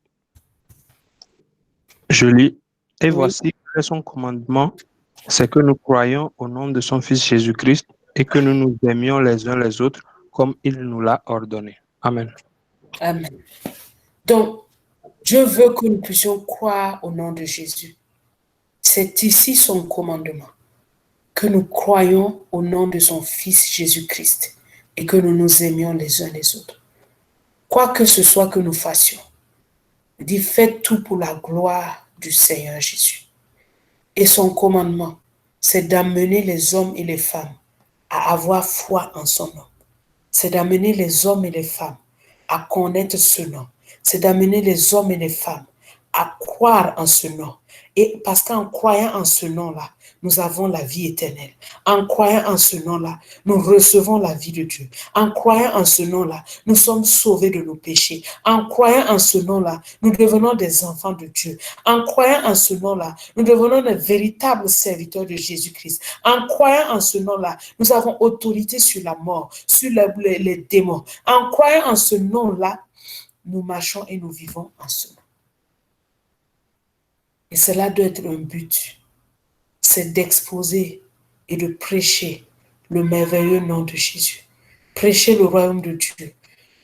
Je lis. « Et voici quel est son commandement, c'est que nous croyons au nom de son Fils Jésus-Christ et que nous nous aimions les uns les autres comme il nous l'a ordonné. » Amen.
Amen. Donc, Dieu veut que nous puissions croire au nom de Jésus. C'est ici son commandement, que nous croyons au nom de son Fils Jésus-Christ et que nous nous aimions les uns les autres. Quoi que ce soit que nous fassions, il dit faites tout pour la gloire du Seigneur Jésus. Et son commandement, c'est d'amener les hommes et les femmes à avoir foi en son nom. C'est d'amener les hommes et les femmes à connaître ce nom. C'est d'amener les hommes et les femmes à croire en ce nom. Et parce qu'en croyant en ce nom-là, nous avons la vie éternelle. En croyant en ce nom-là, nous recevons la vie de Dieu. En croyant en ce nom-là, nous sommes sauvés de nos péchés. En croyant en ce nom-là, nous devenons des enfants de Dieu. En croyant en ce nom-là, nous devenons de véritables serviteurs de Jésus-Christ. En croyant en ce nom-là, nous avons autorité sur la mort, sur les démons. En croyant en ce nom-là, nous marchons et nous vivons en ce nom. Et cela doit être un but. C'est d'exposer et de prêcher le merveilleux nom de Jésus. Prêcher le royaume de Dieu.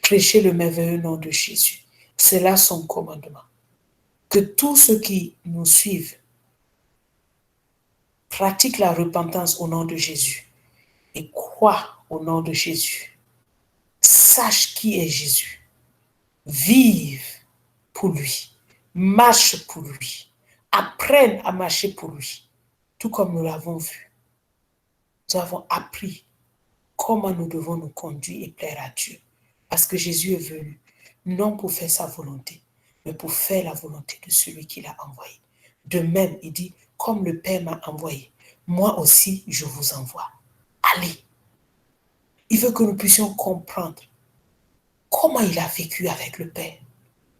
Prêcher le merveilleux nom de Jésus. C'est là son commandement. Que tous ceux qui nous suivent pratiquent la repentance au nom de Jésus et croient au nom de Jésus. Sachent qui est Jésus. Vivent pour lui. Marchent pour lui. Apprennent à marcher pour lui. Tout comme nous l'avons vu. Nous avons appris comment nous devons nous conduire et plaire à Dieu. Parce que Jésus est venu, non pour faire sa volonté, mais pour faire la volonté de celui qui l'a envoyé. De même, il dit, comme le Père m'a envoyé, moi aussi je vous envoie. Allez. Il veut que nous puissions comprendre comment il a vécu avec le Père.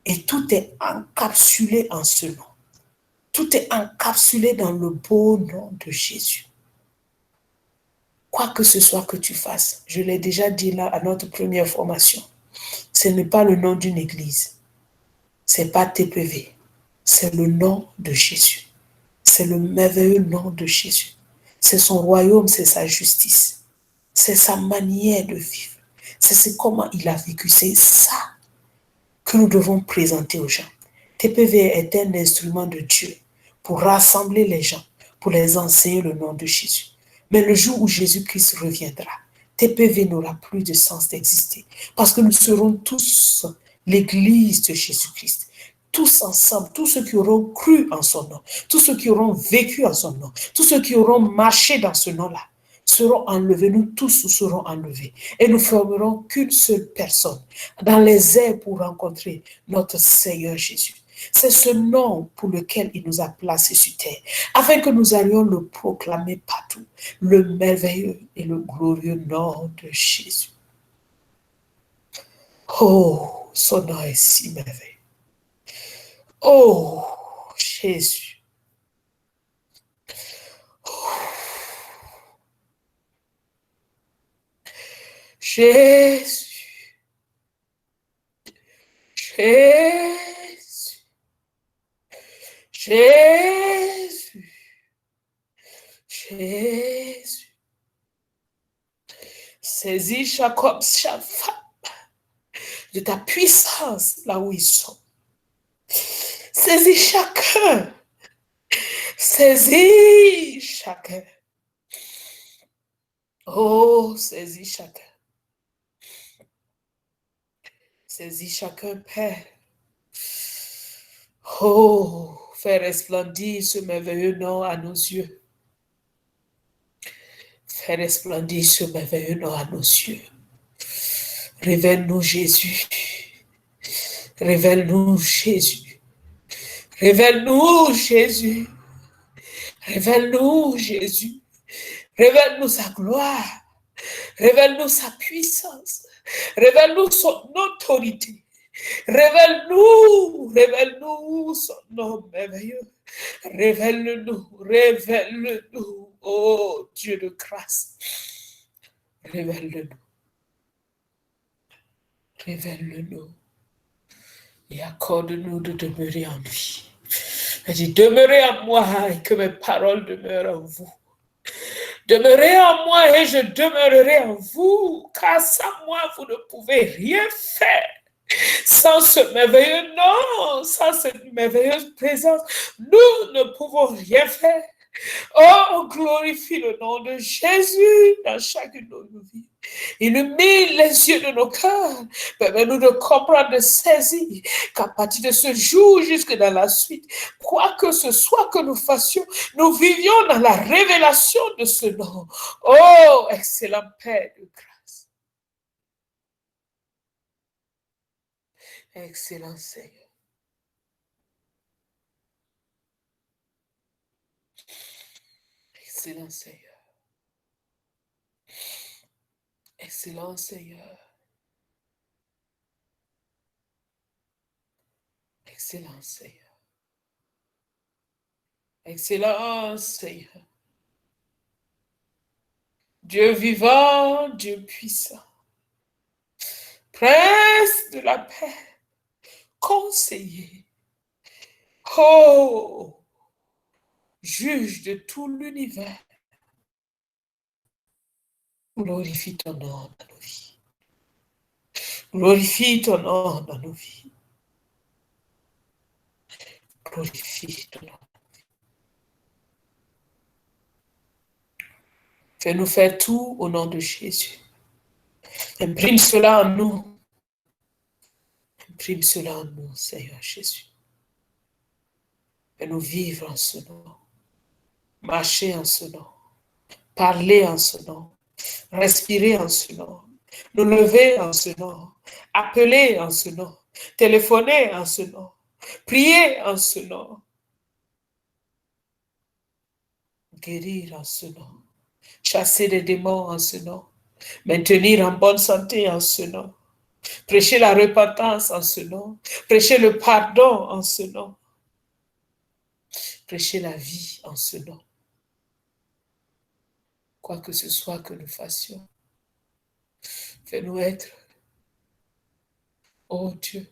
Et tout est encapsulé en ce nom. Tout est encapsulé dans le beau nom de Jésus. Quoi que ce soit que tu fasses, je l'ai déjà dit là à notre première formation, ce n'est pas le nom d'une église, ce n'est pas TPV, c'est le nom de Jésus. C'est le merveilleux nom de Jésus. C'est son royaume, c'est sa justice. C'est sa manière de vivre. C'est comment il a vécu. C'est ça que nous devons présenter aux gens. TPV est un instrument de Dieu pour rassembler les gens, pour les enseigner le nom de Jésus. Mais le jour où Jésus-Christ reviendra, TPV n'aura plus de sens d'exister parce que nous serons tous l'église de Jésus-Christ. Tous ensemble, tous ceux qui auront cru en son nom, tous ceux qui auront vécu en son nom, tous ceux qui auront marché dans ce nom-là, seront enlevés, nous tous serons enlevés. Et nous formerons qu'une seule personne dans les airs pour rencontrer notre Seigneur Jésus. C'est ce nom pour lequel il nous a placés sur terre, afin que nous allions le proclamer partout, le merveilleux et le glorieux nom de Jésus. Oh, son nom est si merveilleux. Oh, Jésus. Jésus. Jésus. Jésus. Jésus. Saisis chaque homme, chaque femme de ta puissance là où ils sont. Saisis chacun. Saisis chacun. Oh, saisis chacun. Saisis chacun, Père. Oh, fais resplendir ce merveilleux nom à nos yeux. Fais resplendir ce merveilleux nom à nos yeux. Révèle-nous Jésus. Révèle-nous Jésus. Révèle-nous Jésus. Révèle-nous Jésus. Révèle-nous sa gloire. Révèle-nous sa puissance. Révèle-nous son autorité. Révèle-nous. Révèle-nous son nom merveilleux. Révèle-nous. Révèle-nous. Oh Dieu de grâce. Révèle-le-nous. Révèle-le-nous. Et accorde-nous de demeurer en lui. Il dit, demeurez en moi et que mes paroles demeurent en vous. Demeurez en moi et je demeurerai en vous, car sans moi, vous ne pouvez rien faire. Sans ce merveilleux nom, sans cette merveilleuse présence, nous ne pouvons rien faire. Oh, on glorifie le nom de Jésus dans chacune de nos vies. Illumine les yeux de nos cœurs. Permets-nous de comprendre, de saisir qu'à partir de ce jour jusque dans la suite, quoi que ce soit que nous fassions, nous vivions dans la révélation de ce nom. Oh, excellent Père de grâce. Excellent Seigneur. Excellent Seigneur. Excellent Seigneur. Excellent Seigneur. Excellent Seigneur. Dieu vivant, Dieu puissant. Prince de la paix. Conseiller. Oh, juge de tout l'univers. Glorifie ton nom dans nos vies. Glorifie ton nom dans nos vies. Glorifie ton nom. Fais-nous faire tout au nom de Jésus. Imprime cela en nous. Imprime cela en nous, Seigneur Jésus. Fais-nous vivre en ce nom. Marcher en ce nom. Parler en ce nom. Respirer en ce nom. Nous lever en ce nom. Appeler en ce nom. Téléphoner en ce nom. Prier en ce nom. Guérir en ce nom. Chasser les démons en ce nom. Maintenir en bonne santé en ce nom. Prêcher la repentance en ce nom. Prêcher le pardon en ce nom. Prêcher la vie en ce nom. Quoi que ce soit que nous fassions, fais-nous être, oh Dieu,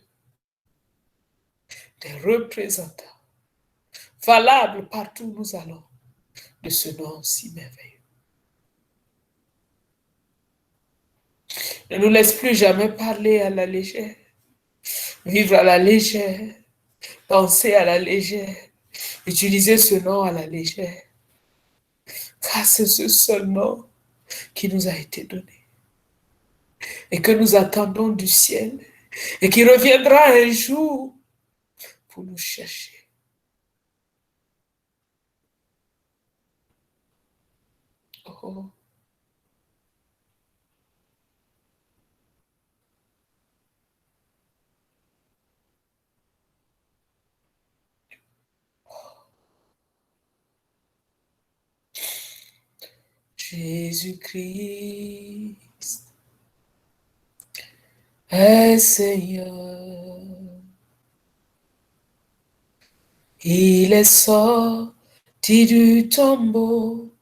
des représentants valables partout où nous allons de ce nom si merveilleux. Ne nous laisse plus jamais parler à la légère, vivre à la légère, penser à la légère, utiliser ce nom à la légère. Car c'est ce seul nom qui nous a été donné et que nous attendons du ciel et qui reviendra un jour pour nous chercher. Oh. Jésus-Christ est Seigneur. Il est sorti du tombeau,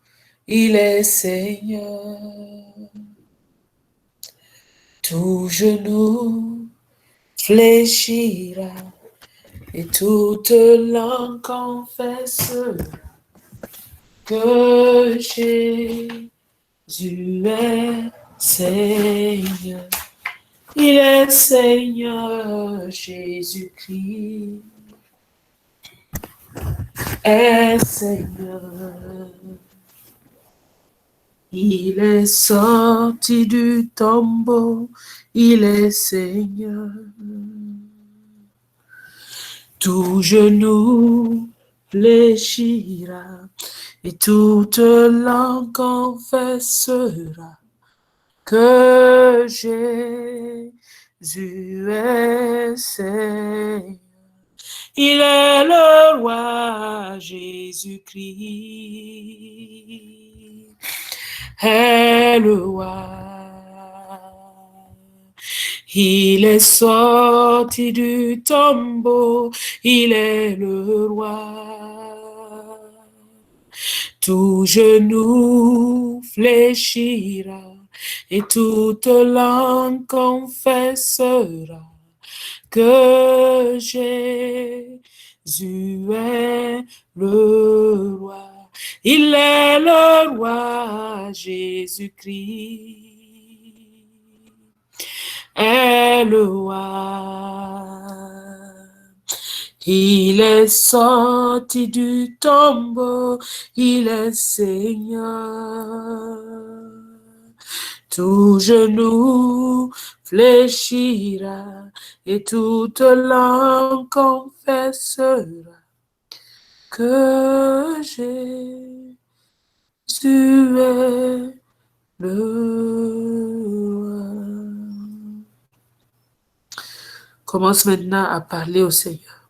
il est Seigneur. Tout genou fléchira et toute langue confessera que Jésus est Seigneur. Il est Seigneur, Jésus-Christ est Seigneur. Il est sorti du tombeau, il est Seigneur. Tout genou fléchira et toute langue confessera que Jésus est Seigneur. Il est le roi, Jésus-Christ est le roi. Il est sorti du tombeau, il est le roi. Tout genou fléchira et toute langue confessera que Jésus est le roi. Il est le roi, Jésus-Christ est le roi. Il est sorti du tombeau, il est Seigneur. Tout genou fléchira et toute langue confessera que Jésus est le roi. Commence maintenant à parler au Seigneur.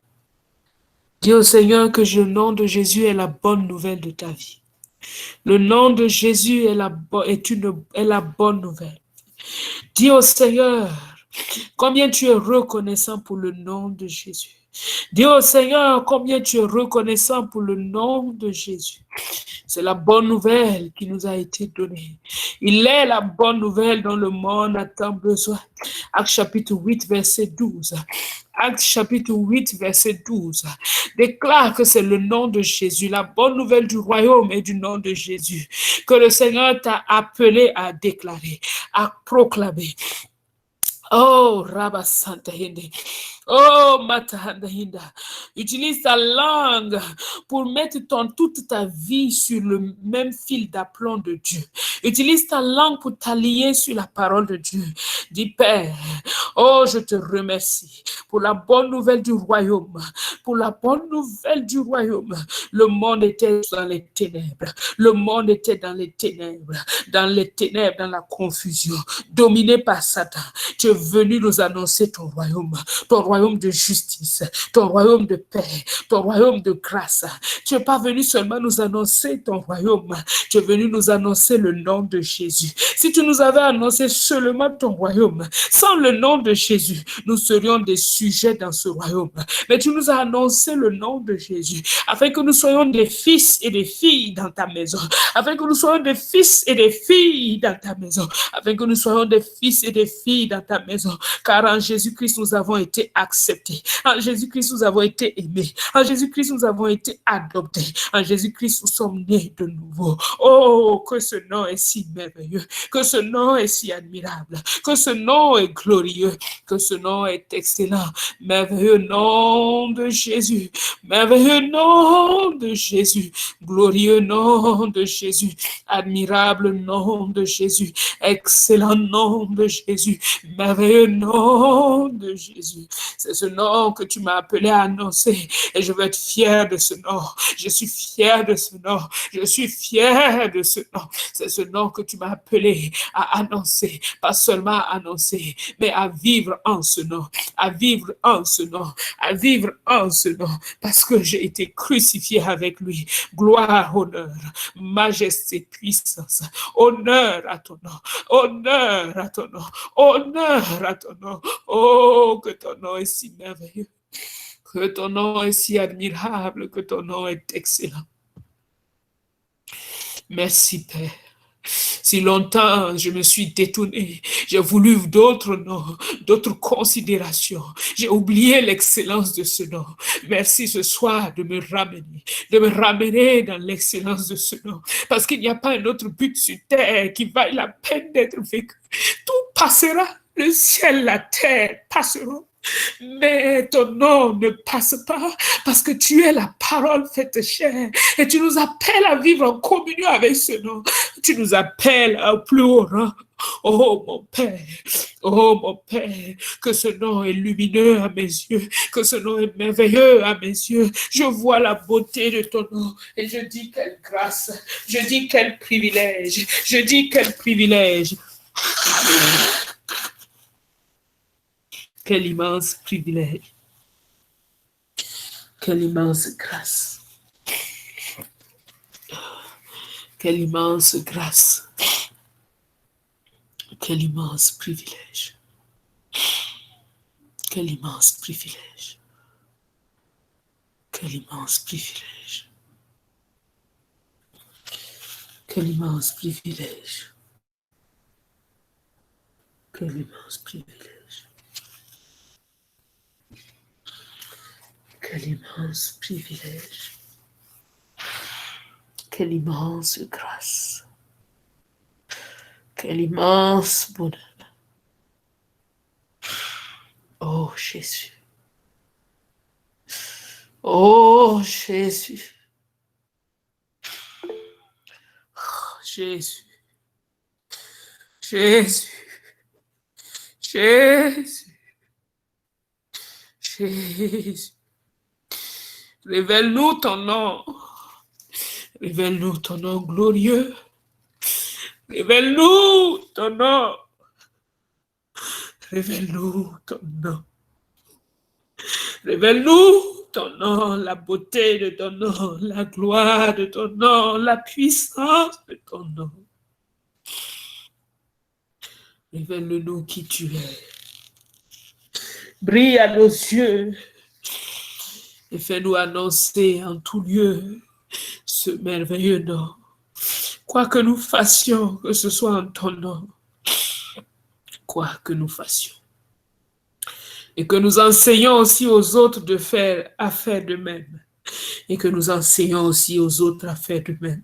Dis au Seigneur que le nom de Jésus est la bonne nouvelle de ta vie. Le nom de Jésus est la bonne nouvelle. Dis au Seigneur combien tu es reconnaissant pour le nom de Jésus. Dis au Seigneur combien tu es reconnaissant pour le nom de Jésus. C'est la bonne nouvelle qui nous a été donnée. Il est la bonne nouvelle dont le monde a tant besoin. Actes chapitre 8, verset 12. Actes chapitre 8, verset 12. Déclare que c'est le nom de Jésus, la bonne nouvelle du royaume et du nom de Jésus, que le Seigneur t'a appelé à déclarer, à proclamer. Oh, Rabba Santa Hinde. Oh, Matahanda Hinda. Utilise ta langue pour mettre toute ta vie sur le même fil d'aplomb de Dieu. Utilise ta langue pour t'allier sur la parole de Dieu. Dis, Père, oh, je te remercie pour la bonne nouvelle du royaume. Pour la bonne nouvelle du royaume. Le monde était dans les ténèbres. Le monde était dans les ténèbres, dans la confusion, dominé par Satan. Tu es venu nous annoncer ton royaume. Ton royaume de justice, ton royaume de paix, ton royaume de grâce. Tu n'es pas venu seulement nous annoncer ton royaume, tu es venu nous annoncer le nom de Jésus. Si tu nous avais annoncé seulement ton royaume, sans le nom de Jésus, nous serions des sujets dans ce royaume. Mais tu nous as annoncé le nom de Jésus, afin que nous soyons des fils et des filles dans ta maison, afin que nous soyons des fils et des filles dans ta maison, afin que nous soyons des fils et des filles dans ta maison, car en Jésus-Christ, nous avons été acceptés. En Jésus-Christ, nous avons été aimés. En Jésus-Christ, nous avons été adoptés. En Jésus-Christ, nous sommes nés de nouveau. Oh, que ce nom est si merveilleux, que ce nom est si admirable, que ce nom est glorieux, que ce nom est excellent. Merveilleux nom de Jésus, merveilleux nom de Jésus, glorieux nom de Jésus, admirable nom de Jésus, excellent nom de Jésus, merveilleux nom de Jésus. C'est ce nom que tu m'as appelé à annoncer et je veux être fier de ce nom. Je suis fier de ce nom. Je suis fier de ce nom. C'est ce nom que tu m'as appelé à annoncer, pas seulement à annoncer, mais à vivre en ce nom, à vivre en ce nom, à vivre en ce nom, parce que j'ai été crucifié avec lui. Gloire, honneur, majesté, puissance, honneur à ton nom, honneur à ton nom, honneur à ton nom. Oh, que ton nom est si merveilleux, que ton nom est si admirable, que ton nom est excellent. Merci, Père. Si longtemps je me suis détourné, j'ai voulu d'autres noms, d'autres considérations. J'ai oublié l'excellence de ce nom. Merci ce soir de me ramener dans l'excellence de ce nom. Parce qu'il n'y a pas un autre but sur terre qui vaille la peine d'être vécu. Tout passera, le ciel, la terre passeront. Mais ton nom ne passe pas parce que tu es la parole faite chair et tu nous appelles à vivre en communion avec ce nom. Tu nous appelles au plus haut rang. Oh mon Père, que ce nom est lumineux à mes yeux, que ce nom est merveilleux à mes yeux. Je vois la beauté de ton nom et je dis quelle grâce, je dis quel privilège, je dis quel privilège. Quel immense privilège. Quelle immense grâce. Quelle immense grâce. Quel immense privilège. Quel immense privilège. Quel immense privilège. Quel immense privilège. Quel immense privilège. Quel immense privilège. Quelle immense grâce. Quel immense bonheur. Oh Jésus. Oh Jésus. Oh, Jésus. Jésus. Jésus. Jésus. Révèle-nous ton nom. Révèle-nous ton nom glorieux. Révèle-nous ton nom. Révèle-nous ton nom. Révèle-nous ton nom, la beauté de ton nom, la gloire de ton nom, la puissance de ton nom. Révèle-nous qui tu es. Brille à nos yeux et fais-nous annoncer en tout lieu ce merveilleux nom. Quoi que nous fassions, que ce soit en ton nom, quoi que nous fassions. Et que nous enseignons aussi aux autres de faire affaire de même. Et que nous enseignons aussi aux autres à faire de même.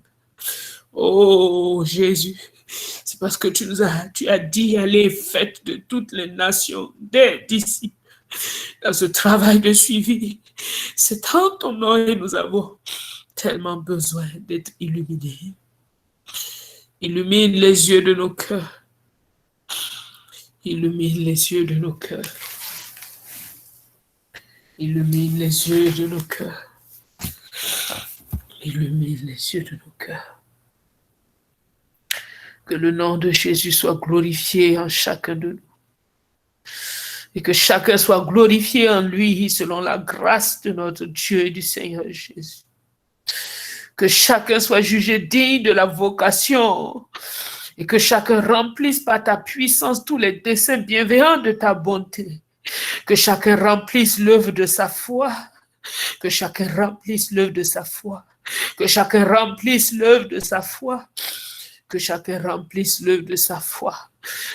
Oh Jésus, c'est parce que tu as dit, allez, faites de toutes les nations des disciples dans ce travail de suivi. C'est en ton nom et nous avons tellement besoin d'être illuminés. Illumine les yeux de nos cœurs. Illumine les yeux de nos cœurs. Illumine les yeux de nos cœurs. Illumine les yeux de nos cœurs. Que le nom de Jésus soit glorifié en chacun de nous. et que chacun soit glorifié en lui selon la grâce de notre Dieu et du Seigneur Jésus. Que chacun soit jugé digne de la vocation et que chacun remplisse par ta puissance tous les desseins bienveillants de ta bonté. Que chacun remplisse l'œuvre de sa foi. Que chacun remplisse l'œuvre de sa foi. Que chacun remplisse l'œuvre de sa foi. Que chacun remplisse l'œuvre de sa foi.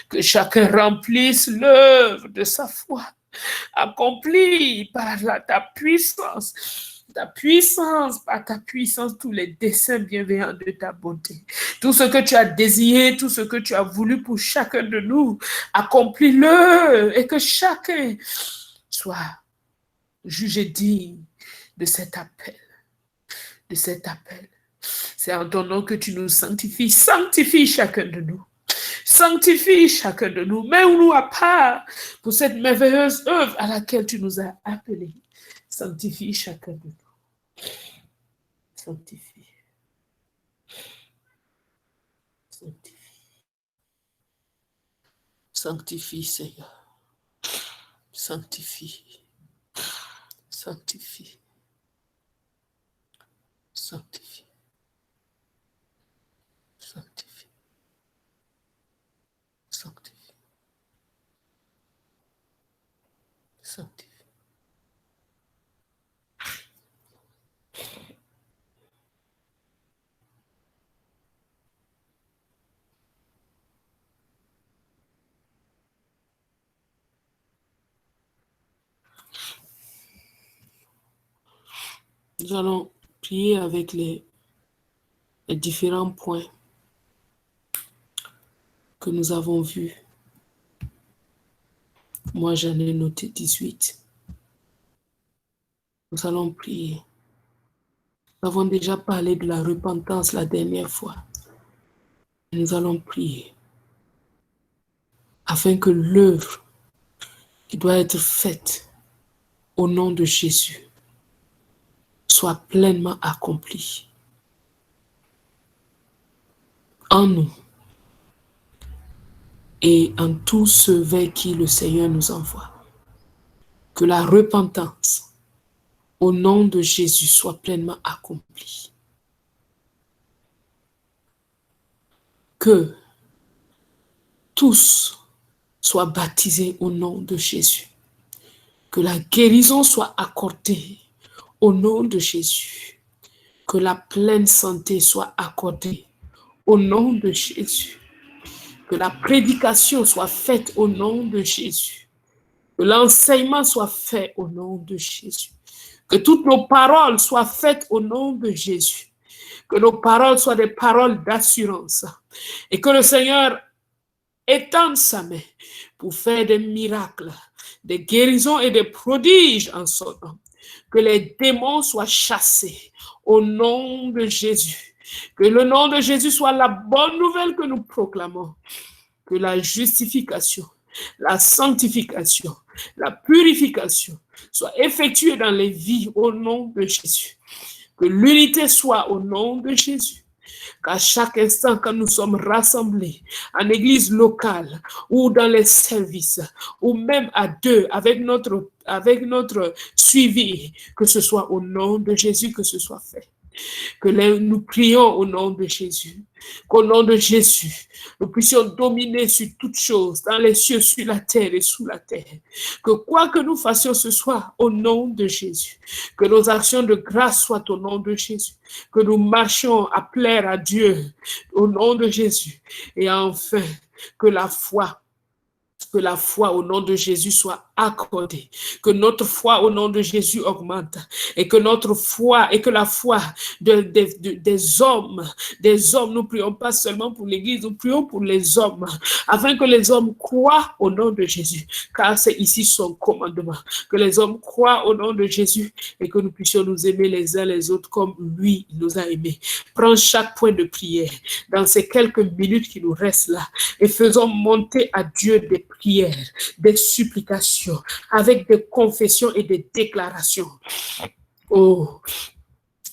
Que chacun remplisse l'œuvre de sa foi. Accomplis par ta puissance, par ta puissance, tous les desseins bienveillants de ta bonté. Tout ce que tu as désiré, tout ce que tu as voulu pour chacun de nous, accomplis-le et que chacun soit jugé digne de cet appel. De cet appel. C'est en ton nom que tu nous sanctifies. Sanctifie chacun de nous. Sanctifie chacun de nous. Mets-nous à part pour cette merveilleuse œuvre à laquelle tu nous as appelés. Sanctifie chacun de nous. Sanctifie. Sanctifie. Sanctifie, Seigneur. Sanctifie. Sanctifie. Sanctifie. Sanctifie. Sanctifie. Sanctifie. Nous allons prier avec les différents points que nous avons vus. Moi, j'en ai noté 18. Nous allons prier. Nous avons déjà parlé de la repentance la dernière fois. Nous allons prier afin que l'œuvre qui doit être faite au nom de Jésus soit pleinement accomplie en nous et en tous ceux vers qui le Seigneur nous envoie. Que la repentance au nom de Jésus soit pleinement accomplie. Que tous soient baptisés au nom de Jésus. Que la guérison soit accordée au nom de Jésus. Que la pleine santé soit accordée au nom de Jésus. Que la prédication soit faite au nom de Jésus. Que l'enseignement soit fait au nom de Jésus. Que toutes nos paroles soient faites au nom de Jésus. Que nos paroles soient des paroles d'assurance. Et que le Seigneur étende sa main pour faire des miracles, des guérisons et des prodiges en son nom. Que les démons soient chassés au nom de Jésus. Que le nom de Jésus soit la bonne nouvelle que nous proclamons. Que la justification, la sanctification, la purification soit effectuée dans les vies au nom de Jésus. Que l'unité soit au nom de Jésus. Qu'à chaque instant, quand nous sommes rassemblés en église locale ou dans les services, ou même à deux avec notre suivi, que ce soit au nom de Jésus que ce soit fait. Que nous prions au nom de Jésus. Qu'au nom de Jésus, nous puissions dominer sur toutes choses, dans les cieux, sur la terre et sous la terre. Que quoi que nous fassions ce soir, au nom de Jésus. Que nos actions de grâce soient au nom de Jésus. Que nous marchions à plaire à Dieu au nom de Jésus. Et enfin, que la foi au nom de Jésus soit accordée, que notre foi au nom de Jésus augmente et que notre foi et que la foi des hommes, nous prions pas seulement pour l'Église, nous prions pour les hommes, afin que les hommes croient au nom de Jésus, car c'est ici son commandement, que les hommes croient au nom de Jésus et que nous puissions nous aimer les uns les autres comme lui nous a aimés. Prends chaque point de prière dans ces quelques minutes qui nous restent là et faisons monter à Dieu des prières, des supplications, avec des confessions et des déclarations. Oh,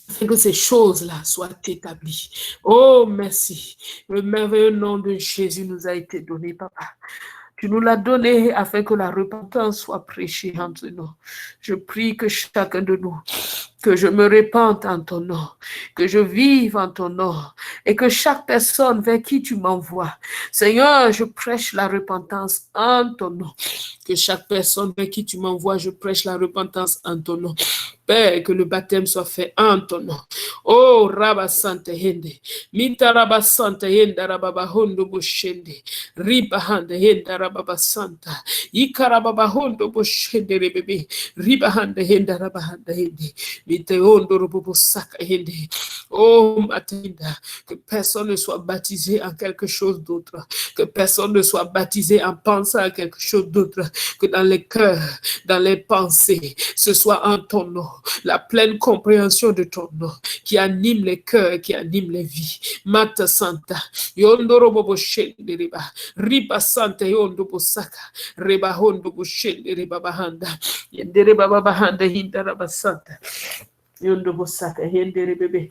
afin que ces choses-là soient établies. Oh, merci. Le merveilleux nom de Jésus nous a été donné, Papa. Tu nous l'as donné afin que la repentance soit prêchée entre nous. Je prie que chacun de nous, que je me répande en ton nom, que je vive en ton nom, et que chaque personne vers qui tu m'envoies, Seigneur, je prêche la repentance en ton nom. Que chaque personne vers qui tu m'envoies, je prêche la repentance en ton nom. Père, que le baptême soit fait en ton nom. Oh, Rabba Santa Hende, Mita Rabba Santa Henda Rababa Hondo Boshende, Riba Handa Henda Rababa Santa, Ika Rababa Hondo Boshende Rebebe, Riba Handa Henda Rabba Handa Hende, Mita Hondo Robobo Saka Hende. Oh, Matinda, que personne ne soit baptisé en quelque chose d'autre, que personne ne soit baptisé en pensant à quelque chose d'autre, que dans les cœurs, dans les pensées, ce soit en ton nom, la pleine compréhension de ton nom, qui anime les cœurs, qui anime les vies. Mata Santa, Yondoro Bobo Shende Reba, Riba Santa Yondo Saka, Reba Hondo Boshende Reba Bahanda, Yendere Baba Bahanda Hinda Raba Santa, Yondo Saka, Yendere Bebe.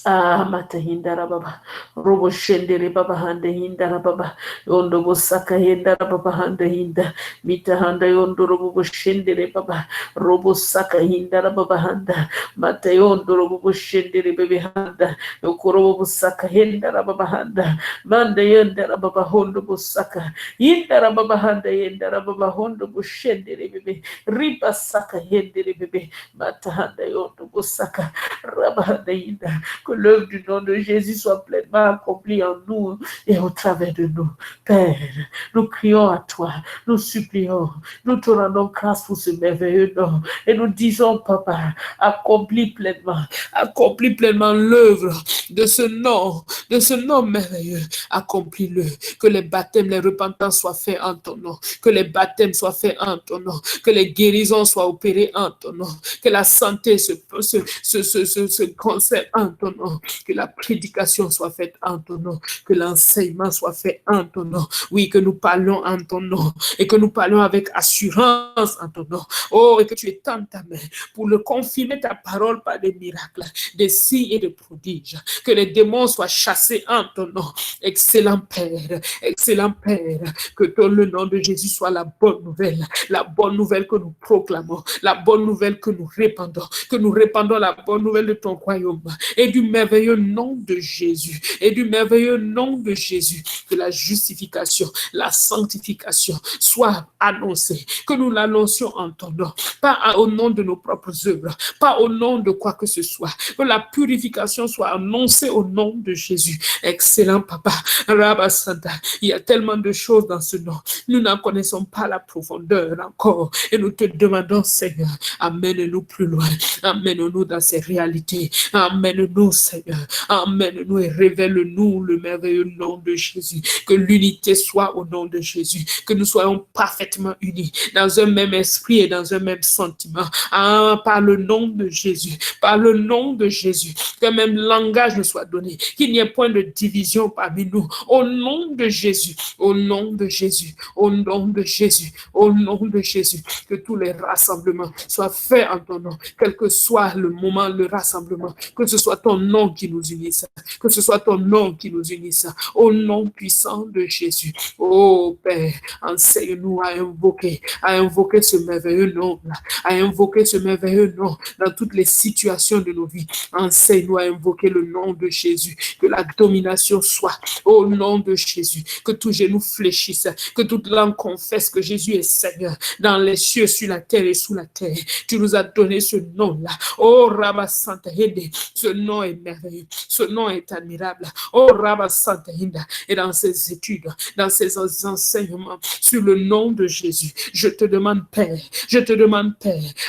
Ah, mata hindara baba, robo shendere baba handa hindara baba, yondo bosaka hindara baba handa hinda, mita handa yondo robo shendere baba, robo saka hindara baba handa, mata yondo robo shendere bebe handa, yokorobo bosaka hindara baba handa, manda yendara baba hondo bosaka, hindara baba handa yendara baba hondo boshendere bebe, riba saka hindere bebe, mata handa yondo bosaka, raba handa hinda. Que l'œuvre du nom de Jésus soit pleinement accomplie en nous et au travers de nous. Père, nous crions à toi, nous supplions, nous te rendons grâce pour ce merveilleux nom et nous disons, Papa, accomplis pleinement l'œuvre de ce nom merveilleux, accomplis-le, que les baptêmes, les repentances soient faits en ton nom, que les baptêmes soient faits en ton nom, que les guérisons soient opérées en ton nom, que la santé se concerne en ton nom, que la prédication soit faite en ton nom, que l'enseignement soit fait en ton nom. Oui, que nous parlons en ton nom et que nous parlons avec assurance en ton nom. Oh, et que tu étends ta main pour le confirmer ta parole par des miracles, des signes et des prodiges. Que les démons soient chassés en ton nom. Excellent Père, que le nom de Jésus soit la bonne nouvelle que nous proclamons, la bonne nouvelle que nous répandons la bonne nouvelle de ton royaume et du merveilleux nom de Jésus, que la justification, la sanctification soit annoncée, que nous l'annoncions en ton nom, pas au nom de nos propres œuvres, pas au nom de quoi que ce soit, que la purification soit annoncée au nom de Jésus. Excellent Papa, Rabba Santa, il y a tellement de choses dans ce nom, nous n'en connaissons pas la profondeur encore et nous te demandons, Seigneur, amène-nous plus loin, amène-nous dans ces réalités, amène-nous, Seigneur, amène-nous et révèle-nous le merveilleux nom de Jésus, que l'unité soit au nom de Jésus, que nous soyons parfaitement unis dans un même esprit et dans un même sentiment, par le nom de Jésus, qu'un même langage nous soit donné, qu'il n'y ait point de division parmi nous, au nom de Jésus, que tous les rassemblements soient faits en ton nom, quel que soit le moment, le rassemblement, que ce soit ton nom qui nous unisse, au nom puissant de Jésus. Oh Père, enseigne-nous à invoquer ce merveilleux nom, dans toutes les situations de nos vies. Enseigne-nous à invoquer le nom de Jésus, que la domination soit au nom de Jésus, que tout genou fléchisse, que toute langue confesse que Jésus est Seigneur dans les cieux, sur la terre et sous la terre. Tu nous as donné ce nom-là. Oh Rabba Santa Hinde, ce nom est merveilleux, ce nom est admirable. Oh Rabba Santa Hinde, et dans ces études, dans ces enseignements sur le nom de Jésus, je te demande Père,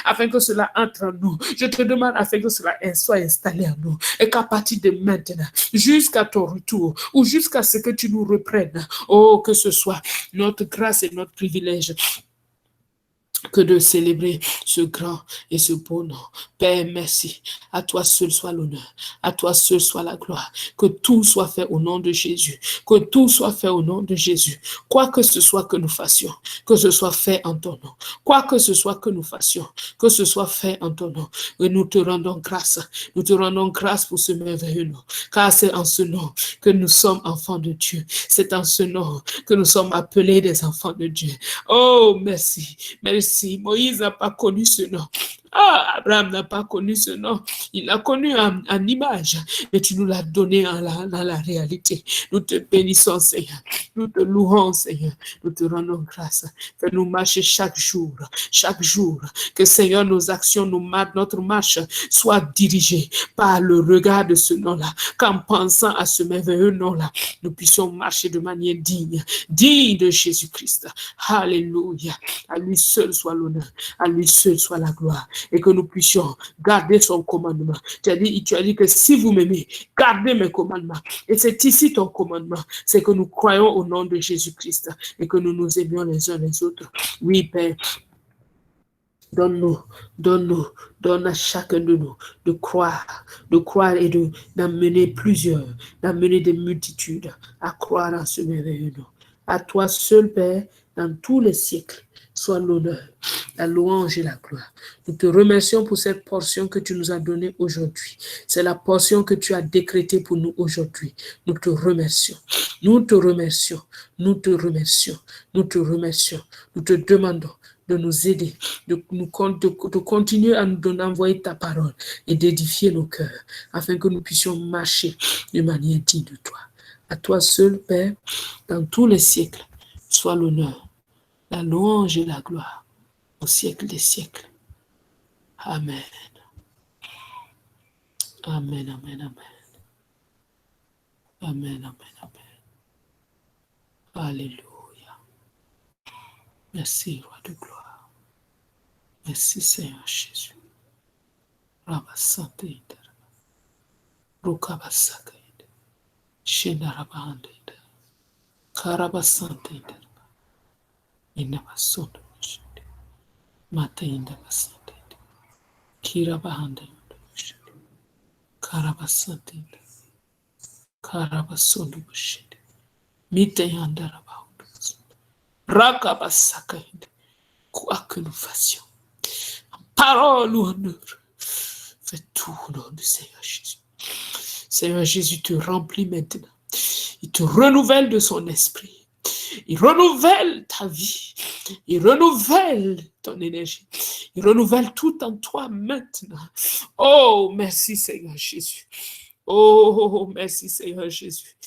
afin que cela entre en nous, je te demande afin que cela soit installé en nous, et qu'à partir de maintenant, jusqu'à ton retour, ou jusqu'à ce que tu nous reprennes, oh, que ce soit notre grâce et notre privilège que de célébrer ce grand et ce beau nom. Père, merci. À toi seul soit l'honneur. À toi seul soit la gloire. Que tout soit fait au nom de Jésus. Que tout soit fait au nom de Jésus. Quoi que ce soit que nous fassions, que ce soit fait en ton nom. Quoi que ce soit que nous fassions, que ce soit fait en ton nom. Et nous te rendons grâce. Nous te rendons grâce pour ce merveilleux nom. Car c'est en ce nom que nous sommes enfants de Dieu. C'est en ce nom que nous sommes appelés des enfants de Dieu. Oh, merci. Merci. Moïse n'a pas connu ce nom. Ah, Abraham n'a pas connu ce nom. Il l'a connu en image, mais tu nous l'as donné dans la réalité. Nous te bénissons, Seigneur. Nous te louons, Seigneur. Nous te rendons grâce. Fais-nous marcher chaque jour. Chaque jour. Que, Seigneur, nos actions, notre marche soit dirigée par le regard de ce nom-là. Qu'en pensant à ce merveilleux nom-là, nous puissions marcher de manière digne. Digne de Jésus-Christ. Alléluia. À lui seul soit l'honneur. À lui seul soit la gloire. Et que nous puissions garder son commandement. Tu as dit que si vous m'aimez, gardez mes commandements. Et c'est ici ton commandement. C'est que nous croyons au nom de Jésus-Christ et que nous nous aimions les uns les autres. Oui, Père. Donne à chacun de nous de croire et d'amener plusieurs, d'amener des multitudes à croire en ce merveilleux nom. À toi seul, Père, dans tous les siècles, soit l'honneur, la louange et la gloire. Nous te remercions pour cette portion que tu nous as donnée aujourd'hui. C'est la portion que tu as décrétée pour nous aujourd'hui. Nous te remercions. Nous te remercions. Nous te remercions. Nous te remercions. Nous te demandons de nous aider, de continuer à nous envoyer ta parole et d'édifier nos cœurs, afin que nous puissions marcher de manière digne de toi. À toi seul, Père, dans tous les siècles, soit l'honneur, la louange et la gloire, au siècle des siècles. Amen. Amen, amen, amen. Amen, amen, amen. Alléluia. Merci, Roi de gloire. Merci, Seigneur Jésus. Rabasante, Rukabasaka, Shenarabande, Karabasante, Inabasondo, Matainda Basante, Kirabahande, Karabasante, Karabasondo, Mitayandarabaund, Rakabasaka, quoi que nous fassions. Parole ou honneur, fais tout au nom du Seigneur Jésus. Seigneur Jésus te remplit maintenant. Il te renouvelle de son esprit. Il renouvelle ta vie. Il renouvelle ton énergie. Il renouvelle tout en toi maintenant. Oh, merci Seigneur Jésus. Oh, merci Seigneur Jésus.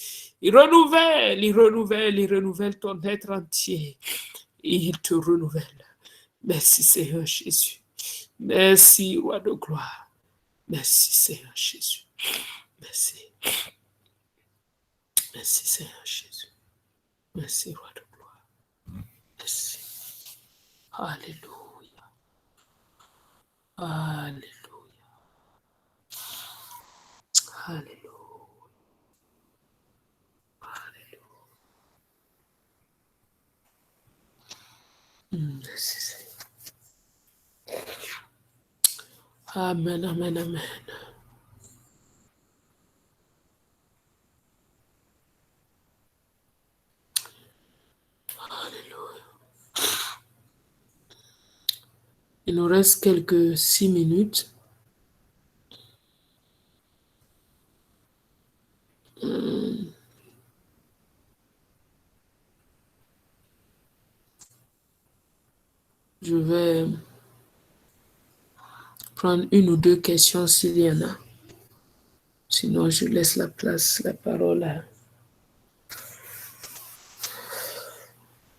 Il renouvelle ton être entier. Et il te renouvelle. Merci Seigneur Jésus. Merci, Roi de gloire. Merci, Seigneur Jésus. Merci. Merci, Seigneur Jésus. Merci, Roi de gloire. Merci. Alléluia. Alléluia. Alléluia. Alléluia. Merci, Seigneur. Amen, amen, amen. Alléluia. Il nous reste quelques 6 minutes. Je vais prendre une ou deux questions s'il y en a. Sinon, je laisse la parole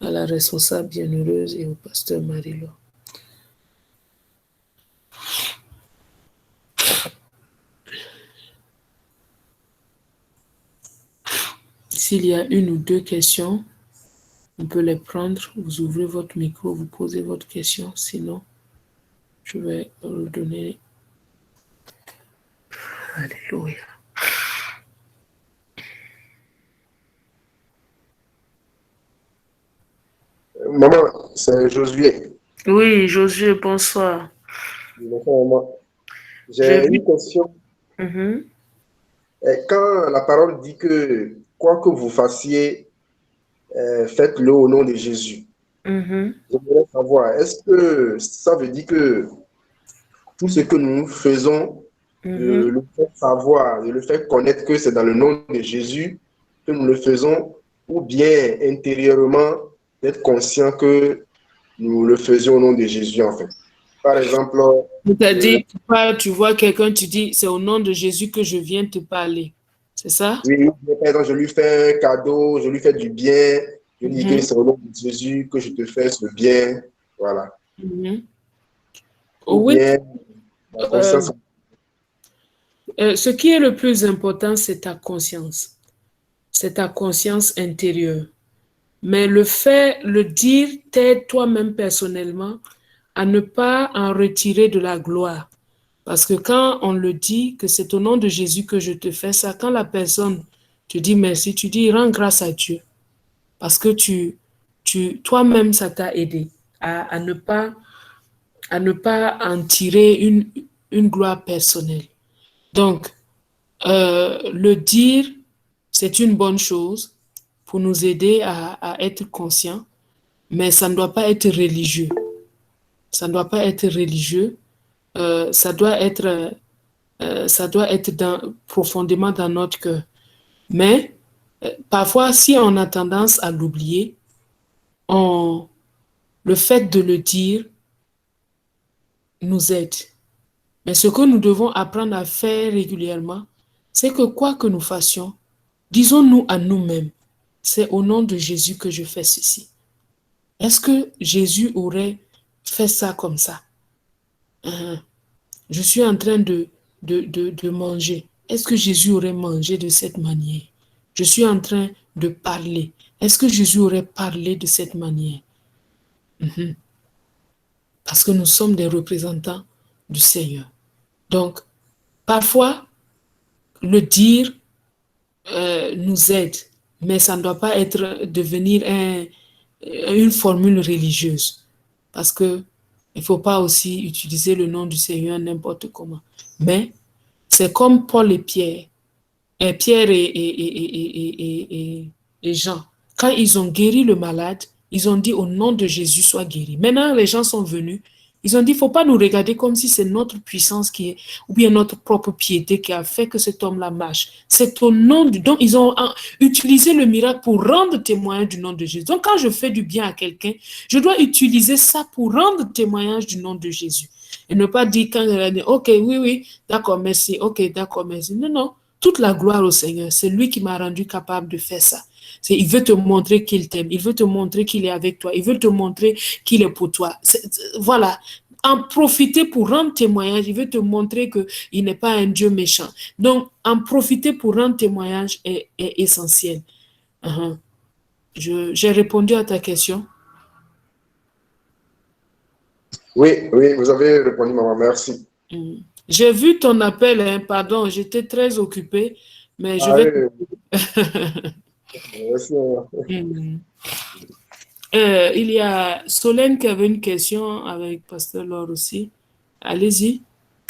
à la responsable bienheureuse et au pasteur Marie-Laure. S'il y a une ou deux questions, on peut les prendre. Vous ouvrez votre micro, vous posez votre question. Sinon, je vais redonner. Alléluia.
Maman, c'est Josué.
Oui, Josué, bonsoir.
J'ai une question.
Mhm.
Quand la parole dit que quoi que vous fassiez, faites-le au nom de Jésus.
Mhm.
J'aimerais savoir, est-ce que ça veut dire que tout ce que nous faisons, de
Mhm.
le faire savoir, de le faire connaître que c'est dans le nom de Jésus que nous le faisons, ou bien intérieurement d'être conscient que nous le faisions au nom de Jésus, en fait. Par exemple,
C'est-à-dire, tu vois quelqu'un, tu dis, c'est au nom de Jésus que je viens te parler. C'est ça?
oui, par exemple, je lui fais un cadeau, je lui fais du bien, je lui dis que
Mhm.
c'est au nom de Jésus que je te fais ce bien, voilà.
Mhm.
Ou
Oui.
bien la conscience.
Ce qui est le plus important, c'est ta conscience. C'est ta conscience intérieure. Mais le fait, le dire, t'aide toi-même personnellement à ne pas en retirer de la gloire. Parce que quand on le dit, que c'est au nom de Jésus que je te fais ça, quand la personne te dit merci, tu dis rends grâce à Dieu. Parce que toi-même, ça t'a aidé à ne pas en tirer une gloire personnelle. Donc, le dire, c'est une bonne chose pour nous aider à être conscients, mais ça ne doit pas être religieux. Ça ne doit pas être religieux. Ça doit être profondément dans notre cœur. Mais parfois, si on a tendance à l'oublier, le fait de le dire nous aide. Mais ce que nous devons apprendre à faire régulièrement, c'est que quoi que nous fassions, disons-nous à nous-mêmes, c'est au nom de Jésus que je fais ceci. Est-ce que Jésus aurait fait ça comme ça? Je suis en train de manger. Est-ce que Jésus aurait mangé de cette manière? Je suis en train de parler. Est-ce que Jésus aurait parlé de cette manière? Parce que nous sommes des représentants du Seigneur. Donc, parfois, le dire nous aide, mais ça ne doit pas devenir une formule religieuse. Parce que il ne faut pas aussi utiliser le nom du Seigneur n'importe comment. Mais c'est comme Paul et Pierre, Pierre et Jean. Quand ils ont guéri le malade, ils ont dit au nom de Jésus, sois guéri. Maintenant, les gens sont venus. Ils ont dit, il ne faut pas nous regarder comme si c'est notre puissance ou bien notre propre piété qui a fait que cet homme-là marche. C'est au nom du... Donc, ils ont utilisé le miracle pour rendre témoignage du nom de Jésus. Donc, quand je fais du bien à quelqu'un, je dois utiliser ça pour rendre témoignage du nom de Jésus. Et ne pas dire quand elle a dit, OK, oui, d'accord, merci, OK, d'accord, merci. Non, non, toute la gloire au Seigneur. C'est lui qui m'a rendu capable de faire ça. Il veut te montrer qu'il t'aime. Il veut te montrer qu'il est avec toi. Il veut te montrer qu'il est pour toi. Voilà. En profiter pour rendre témoignage. Il veut te montrer qu'il n'est pas un Dieu méchant. Donc, en profiter pour rendre témoignage est essentiel. J'ai répondu à ta question.
Oui, vous avez répondu, maman. Merci.
J'ai vu ton appel, hein, pardon, j'étais très occupée, mais je vais...
Merci.
Il y a Solène qui avait une question avec Pasteur Laure aussi. Allez-y.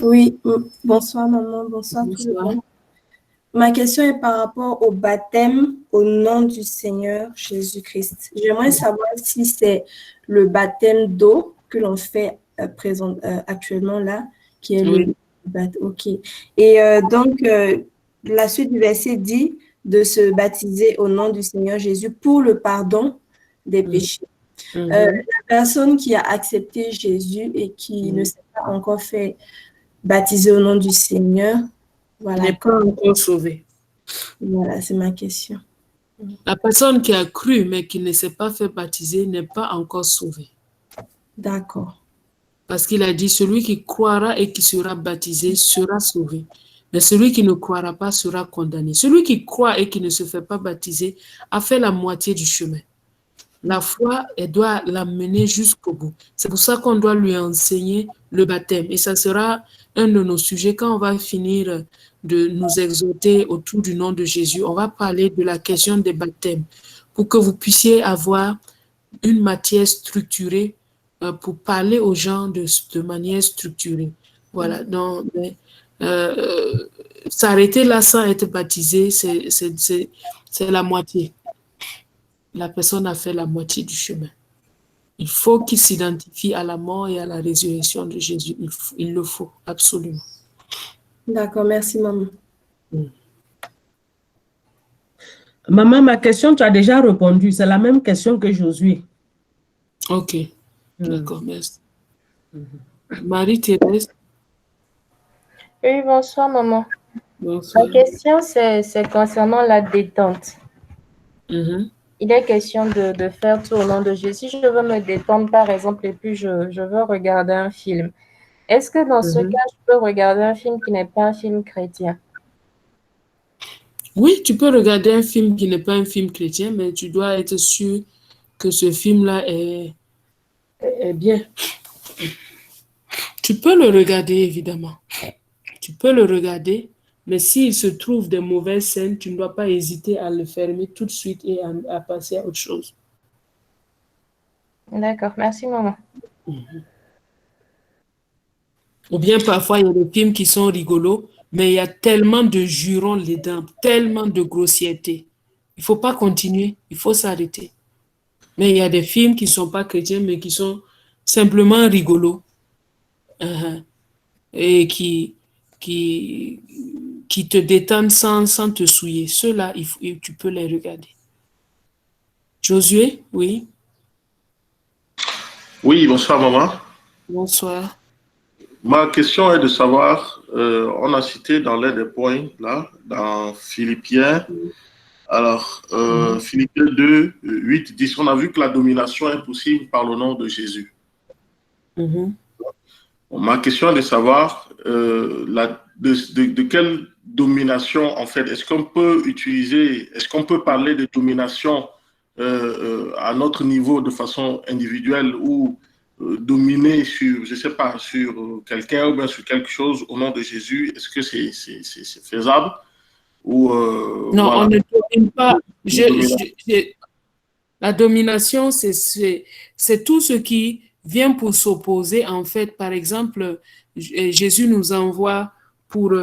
Oui, bonsoir maman, bonsoir tout le monde. Ma question est par rapport au baptême au nom du Seigneur Jésus-Christ. J'aimerais savoir si c'est le baptême d'eau que l'on fait actuellement là, qui est le baptême. Ok. Et donc, la suite du verset dit de se baptiser au nom du Seigneur Jésus pour le pardon des péchés. La personne qui a accepté Jésus et qui ne s'est pas encore fait baptiser au nom du Seigneur, voilà.
N'est pas encore sauvé.
Voilà, c'est ma question.
La personne qui a cru mais qui ne s'est pas fait baptiser n'est pas encore sauvée.
D'accord.
Parce qu'il a dit, celui qui croira et qui sera baptisé sera sauvé. Mais celui qui ne croira pas sera condamné. Celui qui croit et qui ne se fait pas baptiser a fait la moitié du chemin. La foi, elle doit l'amener jusqu'au bout. C'est pour ça qu'on doit lui enseigner le baptême. Et ça sera un de nos sujets quand on va finir de nous exhorter autour du nom de Jésus. On va parler de la question des baptêmes pour que vous puissiez avoir une matière structurée pour parler aux gens de manière structurée. Voilà, donc, s'arrêter là sans être baptisé, c'est la moitié. La personne a fait la moitié du chemin. Il faut qu'il s'identifie à la mort et à la résurrection de Jésus. Il le faut, absolument.
D'accord, merci maman.
Maman, ma question, tu as déjà répondu. C'est la même question que Josué.
Ok, d'accord, merci. Marie-Thérèse.
Oui, bonsoir, maman.
Bonsoir.
Ma question, c'est concernant la détente. Il est question de faire tout au nom de Jésus. Si je veux me détendre, par exemple, et puis je veux regarder un film. Est-ce que dans ce cas, je peux regarder un film qui n'est pas un film chrétien?
Oui, tu peux regarder un film qui n'est pas un film chrétien, mais tu dois être sûr que ce film-là est bien. Tu peux le regarder, évidemment. Tu peux le regarder, mais s'il se trouve des mauvaises scènes, tu ne dois pas hésiter à le fermer tout de suite et à passer à autre chose.
D'accord, merci maman.
Ou bien parfois, il y a des films qui sont rigolos, mais il y a tellement de jurons dedans, tellement de grossièreté. Il ne faut pas continuer, il faut s'arrêter. Mais il y a des films qui ne sont pas chrétiens, mais qui sont simplement rigolos. Et qui te détendent sans te souiller. Ceux-là, tu peux les regarder. Josué, oui.
Oui, bonsoir maman.
Bonsoir.
Ma question est de savoir, on a cité dans l'un des points, là, dans Philippiens, alors, Philippiens 2, 8, 10, on a vu que la domination est possible par le nom de Jésus. Ma question est de savoir de quelle domination, en fait, est-ce qu'on peut parler de domination à notre niveau de façon individuelle ou dominer sur, je ne sais pas, sur quelqu'un ou bien sur quelque chose au nom de Jésus? Est-ce que c'est faisable? Ou,
non,
voilà.
on ne domine pas. La domination, c'est tout ce qui vient pour s'opposer. En fait, par exemple, Jésus nous envoie pour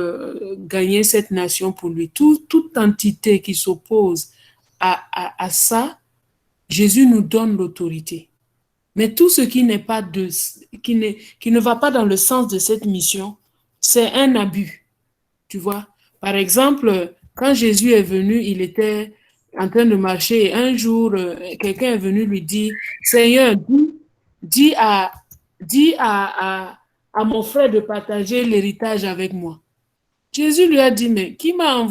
gagner cette nation pour lui. Toute entité qui s'oppose à ça, Jésus nous donne l'autorité. Mais tout ce qui n'est pas qui ne va pas dans le sens de cette mission, c'est un abus. Tu vois? Par exemple, quand Jésus est venu, il était en train de marcher et un jour, quelqu'un est venu lui dire, Seigneur, dis à mon frère de partager l'héritage avec moi. Jésus lui a dit, mais qui m'a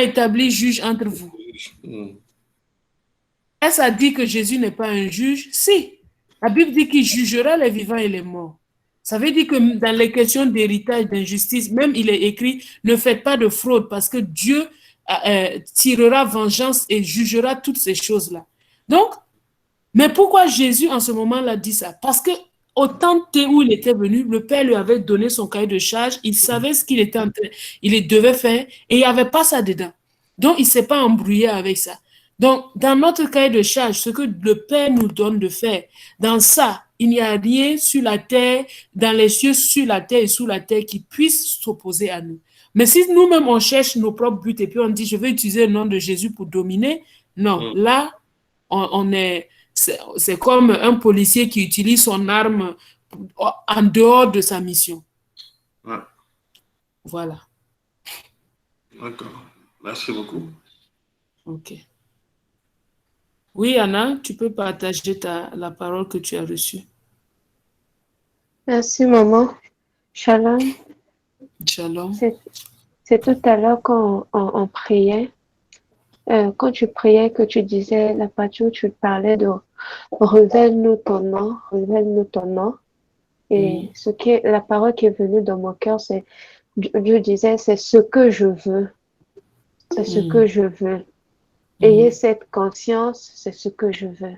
établi juge entre vous? Est-ce à dire que Jésus n'est pas un juge? Si. La Bible dit qu'il jugera les vivants et les morts. Ça veut dire que dans les questions d'héritage, d'injustice, même il est écrit, ne faites pas de fraude parce que Dieu tirera vengeance et jugera toutes ces choses-là. Donc, mais pourquoi Jésus en ce moment-là dit ça? Parce que au temps où il était venu, le Père lui avait donné son cahier de charge, il savait ce qu'il était il devait faire et il n'y avait pas ça dedans. Donc, il ne s'est pas embrouillé avec ça. Donc, dans notre cahier de charge, ce que le Père nous donne de faire, dans ça, il n'y a rien sur la terre, dans les cieux, sur la terre et sous la terre qui puisse s'opposer à nous. Mais si nous-mêmes, on cherche nos propres buts et puis on dit, je vais utiliser le nom de Jésus pour dominer, non, là, c'est comme un policier qui utilise son arme en dehors de sa mission.
Ouais.
Voilà.
D'accord. Merci beaucoup.
Ok. Oui, Anna, tu peux partager la parole que tu as reçue.
Merci, maman. Shalom.
Shalom.
C'est tout à l'heure quand on priait. Quand tu priais, que tu disais, la partie où tu parlais de révèle-nous ton nom, révèle-nous ton nom. Et la parole qui est venue dans mon cœur, c'est, Dieu disait, c'est ce que je veux. C'est ce que je veux. Ayez cette conscience, c'est ce que je veux.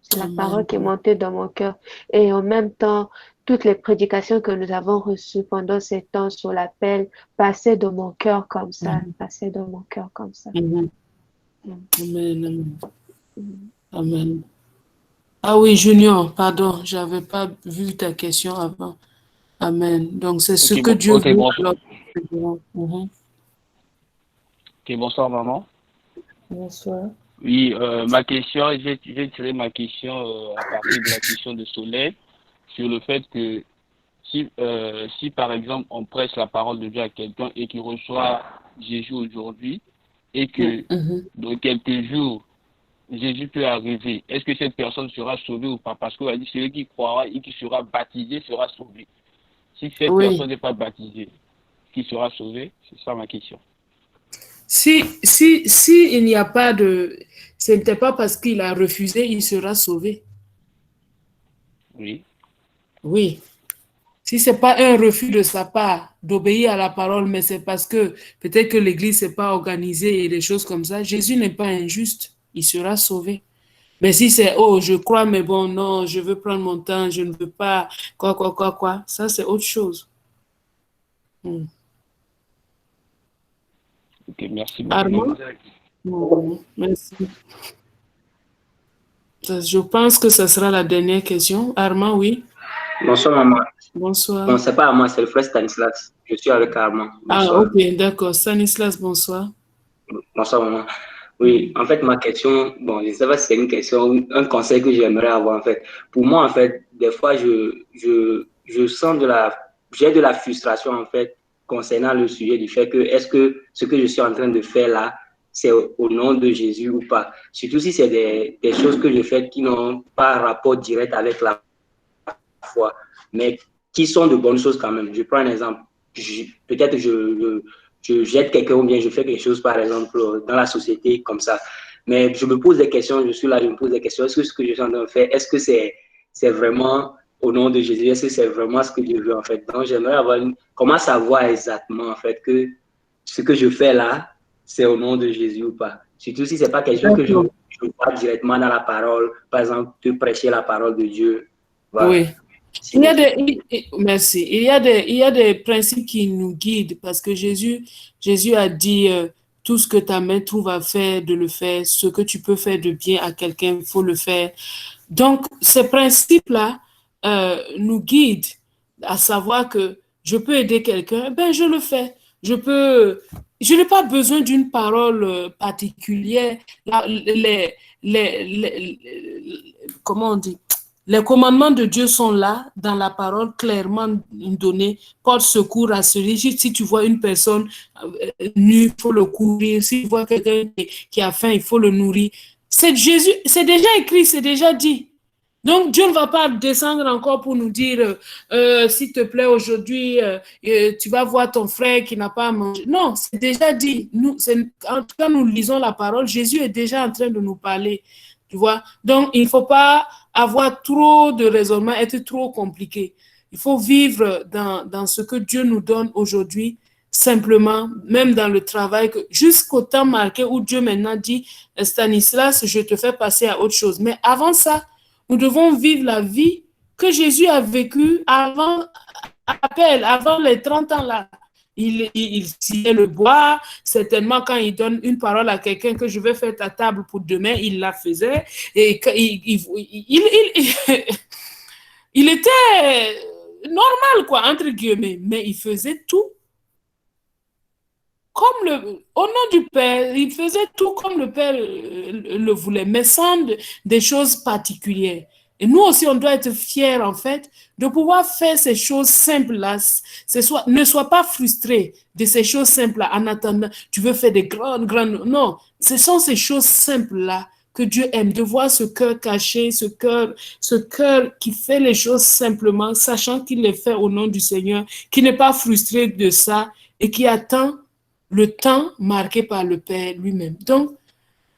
C'est la parole qui est montée dans mon cœur. Et en même temps, toutes les prédications que nous avons reçues pendant ces temps sur l'appel passaient dans mon cœur comme ça, passaient dans mon cœur comme ça.
Amen. Amen. Amen. Ah oui, Junior, pardon, j'avais pas vu ta question avant. Amen. Donc, c'est ce que Dieu veut.
Bonsoir.
Alors,
Ok, bonsoir, maman.
bonsoir.
Oui, ma question, j'ai tiré ma question à partir de la question de Soleil sur le fait que si par exemple on prêche la parole de Dieu à quelqu'un et qu'il reçoit Jésus aujourd'hui et que dans quelques jours Jésus peut arriver, est-ce que cette personne sera sauvée ou pas? Parce qu'on a dit celui qui croira et qui sera baptisé sera sauvé. Si cette personne n'est pas baptisée, qui sera sauvé? C'est ça ma question.
Si il n'y a pas de... Ce n'était pas parce qu'il a refusé, il sera sauvé.
Oui.
Oui. Si ce n'est pas un refus de sa part d'obéir à la parole, mais c'est parce que peut-être que l'Église ne s'est pas organisée et des choses comme ça, Jésus n'est pas injuste, il sera sauvé. Mais si c'est, oh, je crois, mais bon, non, je veux prendre mon temps, je ne veux pas, quoi, ça c'est autre chose.
Ok, merci beaucoup.
Armand? Merci. Je pense que ce sera la dernière question. Armand, oui?
Bonsoir, maman.
Bonsoir.
Non, c'est pas Armand, c'est le frère Stanislas. Je suis avec Armand. Bonsoir.
Ah, ok, d'accord. Stanislas, bonsoir.
Bonsoir, maman. Oui, en fait, ma question, bon, je ne sais pas si c'est une question, un conseil que j'aimerais avoir, en fait. Pour moi, en fait, des fois, je sens j'ai de la frustration, en fait, concernant le sujet du fait que, est-ce que ce que je suis en train de faire là, c'est au nom de Jésus ou pas? Surtout si c'est des choses que je fais qui n'ont pas rapport direct avec la foi, mais qui sont de bonnes choses quand même. Je prends un exemple. Peut-être je jette quelqu'un ou bien je fais quelque chose, par exemple, dans la société comme ça. Mais je me pose des questions, je suis là, je me pose des questions. Est-ce que ce que je suis en train de faire, est-ce que c'est vraiment au nom de Jésus? Est-ce que c'est vraiment ce que Dieu veut en fait? Donc, j'aimerais comment savoir exactement en fait que ce que je fais là, c'est au nom de Jésus ou pas? Surtout si ce n'est pas quelque chose que je vois directement dans la parole, par exemple, te prêcher la parole de Dieu. Voilà.
Oui. Merci. Il y a des principes qui nous guident parce que Jésus a dit tout ce que ta main trouve à faire, de le faire. Ce que tu peux faire de bien à quelqu'un, il faut le faire. Donc, ces principes-là nous guident à savoir que je peux aider quelqu'un, ben je le fais. Je n'ai pas besoin d'une parole particulière. Comment on dit? Les commandements de Dieu sont là, dans la parole, clairement donnés. Porte secours à celui. Si tu vois une personne nue, il faut le couvrir. Si tu vois quelqu'un qui a faim, il faut le nourrir. C'est Jésus, c'est déjà écrit, c'est déjà dit. Donc, Dieu ne va pas descendre encore pour nous dire, s'il te plaît, aujourd'hui, tu vas voir ton frère qui n'a pas à manger. Non, c'est déjà dit. En tout cas, nous lisons la parole. Jésus est déjà en train de nous parler. Tu vois? Donc, il ne faut pas avoir trop de raisonnement, être trop compliqué. Il faut vivre dans ce que Dieu nous donne aujourd'hui, simplement, même dans le travail, jusqu'au temps marqué où Dieu maintenant dit, Stanislas, je te fais passer à autre chose. Mais avant ça, nous devons vivre la vie que Jésus a vécue avant les 30 ans là. Il sciait le bois, certainement quand il donne une parole à quelqu'un que je vais faire ta table pour demain, il la faisait. Et il était normal, quoi, entre guillemets, mais il faisait tout au nom du Père, il faisait tout comme le Père le voulait, mais sans des choses particulières. Et nous aussi, on doit être fiers, en fait, de pouvoir faire ces choses simples-là. Ne sois pas frustré de ces choses simples-là en attendant, tu veux faire des grandes... Non, ce sont ces choses simples-là que Dieu aime, de voir ce cœur caché, ce cœur qui fait les choses simplement, sachant qu'il les fait au nom du Seigneur, qui n'est pas frustré de ça et qui attend le temps marqué par le Père lui-même. Donc,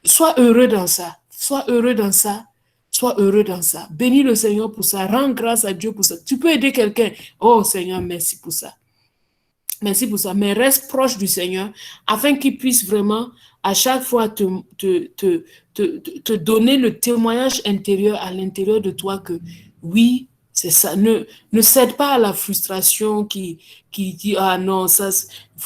sois heureux dans ça. Sois heureux dans ça. Sois heureux dans ça. Bénis le Seigneur pour ça. Rends grâce à Dieu pour ça. Tu peux aider quelqu'un. Oh Seigneur, merci pour ça. Merci pour ça. Mais reste proche du Seigneur afin qu'il puisse vraiment à chaque fois te donner le témoignage intérieur à l'intérieur de toi que oui, c'est ça. Ne cède pas à la frustration qui dit, ah non, ça,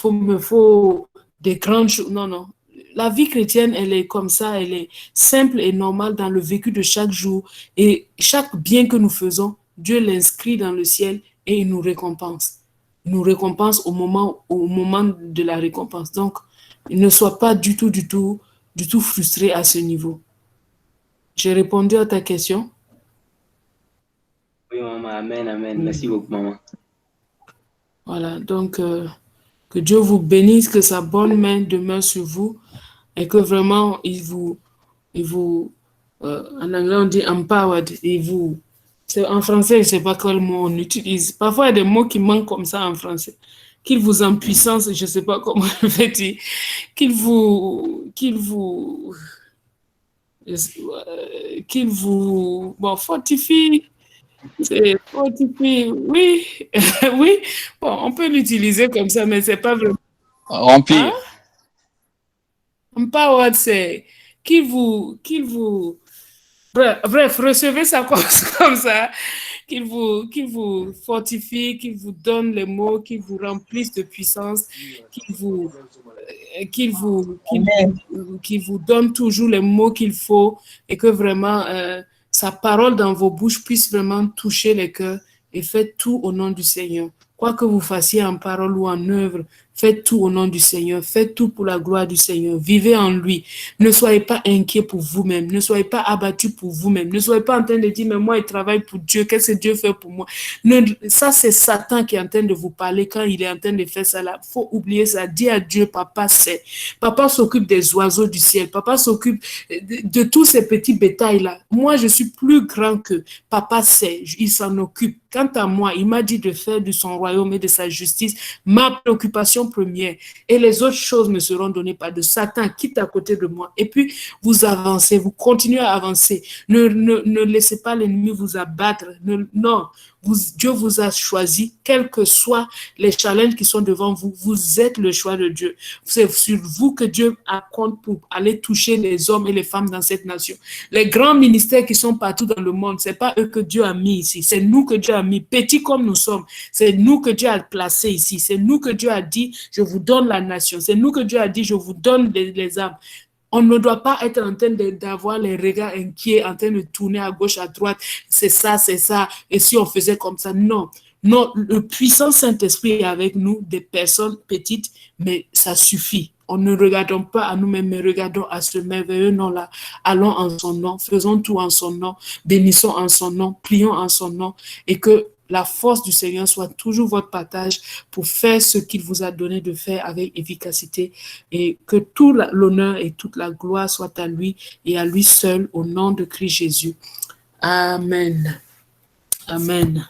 il me faut des grandes choses. Non, non. la vie chrétienne, elle est comme ça, elle est simple et normale dans le vécu de chaque jour. Et chaque bien que nous faisons, Dieu l'inscrit dans le ciel et il nous récompense. Il nous récompense au moment de la récompense. Donc, ne sois pas du tout frustré à ce niveau. J'ai répondu à ta question?
Oui, maman. Amen, amen. Merci beaucoup, maman.
Voilà, donc que Dieu vous bénisse, que sa bonne main demeure sur vous et que vraiment il vous en anglais on dit empowered, en français je ne sais pas quel mot on utilise. Parfois il y a des mots qui manquent comme ça en français. Qu'il vous en puissance, je ne sais pas comment je vais dire, qu'il vous fortifie. C'est fortifie, oui, oui. Bon, on peut l'utiliser comme ça, mais c'est pas vraiment.
Remplir.
Empowered, c'est qu'il vous. Bref, recevez ça comme ça, qu'il vous fortifie, qu'il vous donne les mots, qu'il vous remplisse de puissance, qu'il vous donne toujours les mots qu'il faut et que vraiment sa parole dans vos bouches puisse vraiment toucher les cœurs et faites tout au nom du Seigneur. Quoi que vous fassiez en parole ou en œuvre, faites tout au nom du Seigneur. Faites tout pour la gloire du Seigneur. Vivez en lui. Ne soyez pas inquiets pour vous-même. Ne soyez pas abattus pour vous-même. Ne soyez pas en train de dire, mais moi, je travaille pour Dieu. Qu'est-ce que Dieu fait pour moi? Ça, c'est Satan qui est en train de vous parler quand il est en train de faire ça là. Il faut oublier ça. Dis à Dieu, papa sait. Papa s'occupe des oiseaux du ciel. Papa s'occupe de tous ces petits bétails-là. Moi, je suis plus grand que papa sait. Il s'en occupe. Quant à moi, il m'a dit de faire de son royaume et de sa justice ma préoccupation première. Et les autres choses me seront données par de Satan, quitte à côté de moi. Et puis, vous avancez, vous continuez à avancer. Ne laissez pas l'ennemi vous abattre. Non, Dieu vous a choisi, quels que soient les challenges qui sont devant vous. Vous êtes le choix de Dieu. C'est sur vous que Dieu compte pour aller toucher les hommes et les femmes dans cette nation. Les grands ministères qui sont partout dans le monde, c'est pas eux que Dieu a mis ici. C'est nous que Dieu a mis, petits comme nous sommes. C'est nous que Dieu a placés ici. C'est nous que Dieu a dit, je vous donne la nation. C'est nous que Dieu a dit, je vous donne les âmes. On ne doit pas être en train d'avoir les regards inquiets, en train de tourner à gauche, à droite. C'est ça. Et si on faisait comme ça? Non. Non, le puissant Saint-Esprit est avec nous, des personnes petites, mais ça suffit. On ne regardons pas à nous-mêmes, mais regardons à ce merveilleux nom-là. Allons en son nom, faisons tout en son nom, bénissons en son nom, prions en son nom, et que la force du Seigneur soit toujours votre partage pour faire ce qu'il vous a donné de faire avec efficacité et que tout l'honneur et toute la gloire soient à lui et à lui seul au nom de Christ Jésus. Amen. Amen.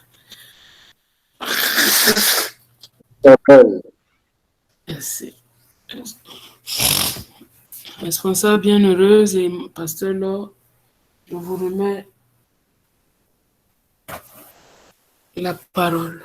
Merci. Responsable bienheureuse et pasteur Laure, je vous remets la parole.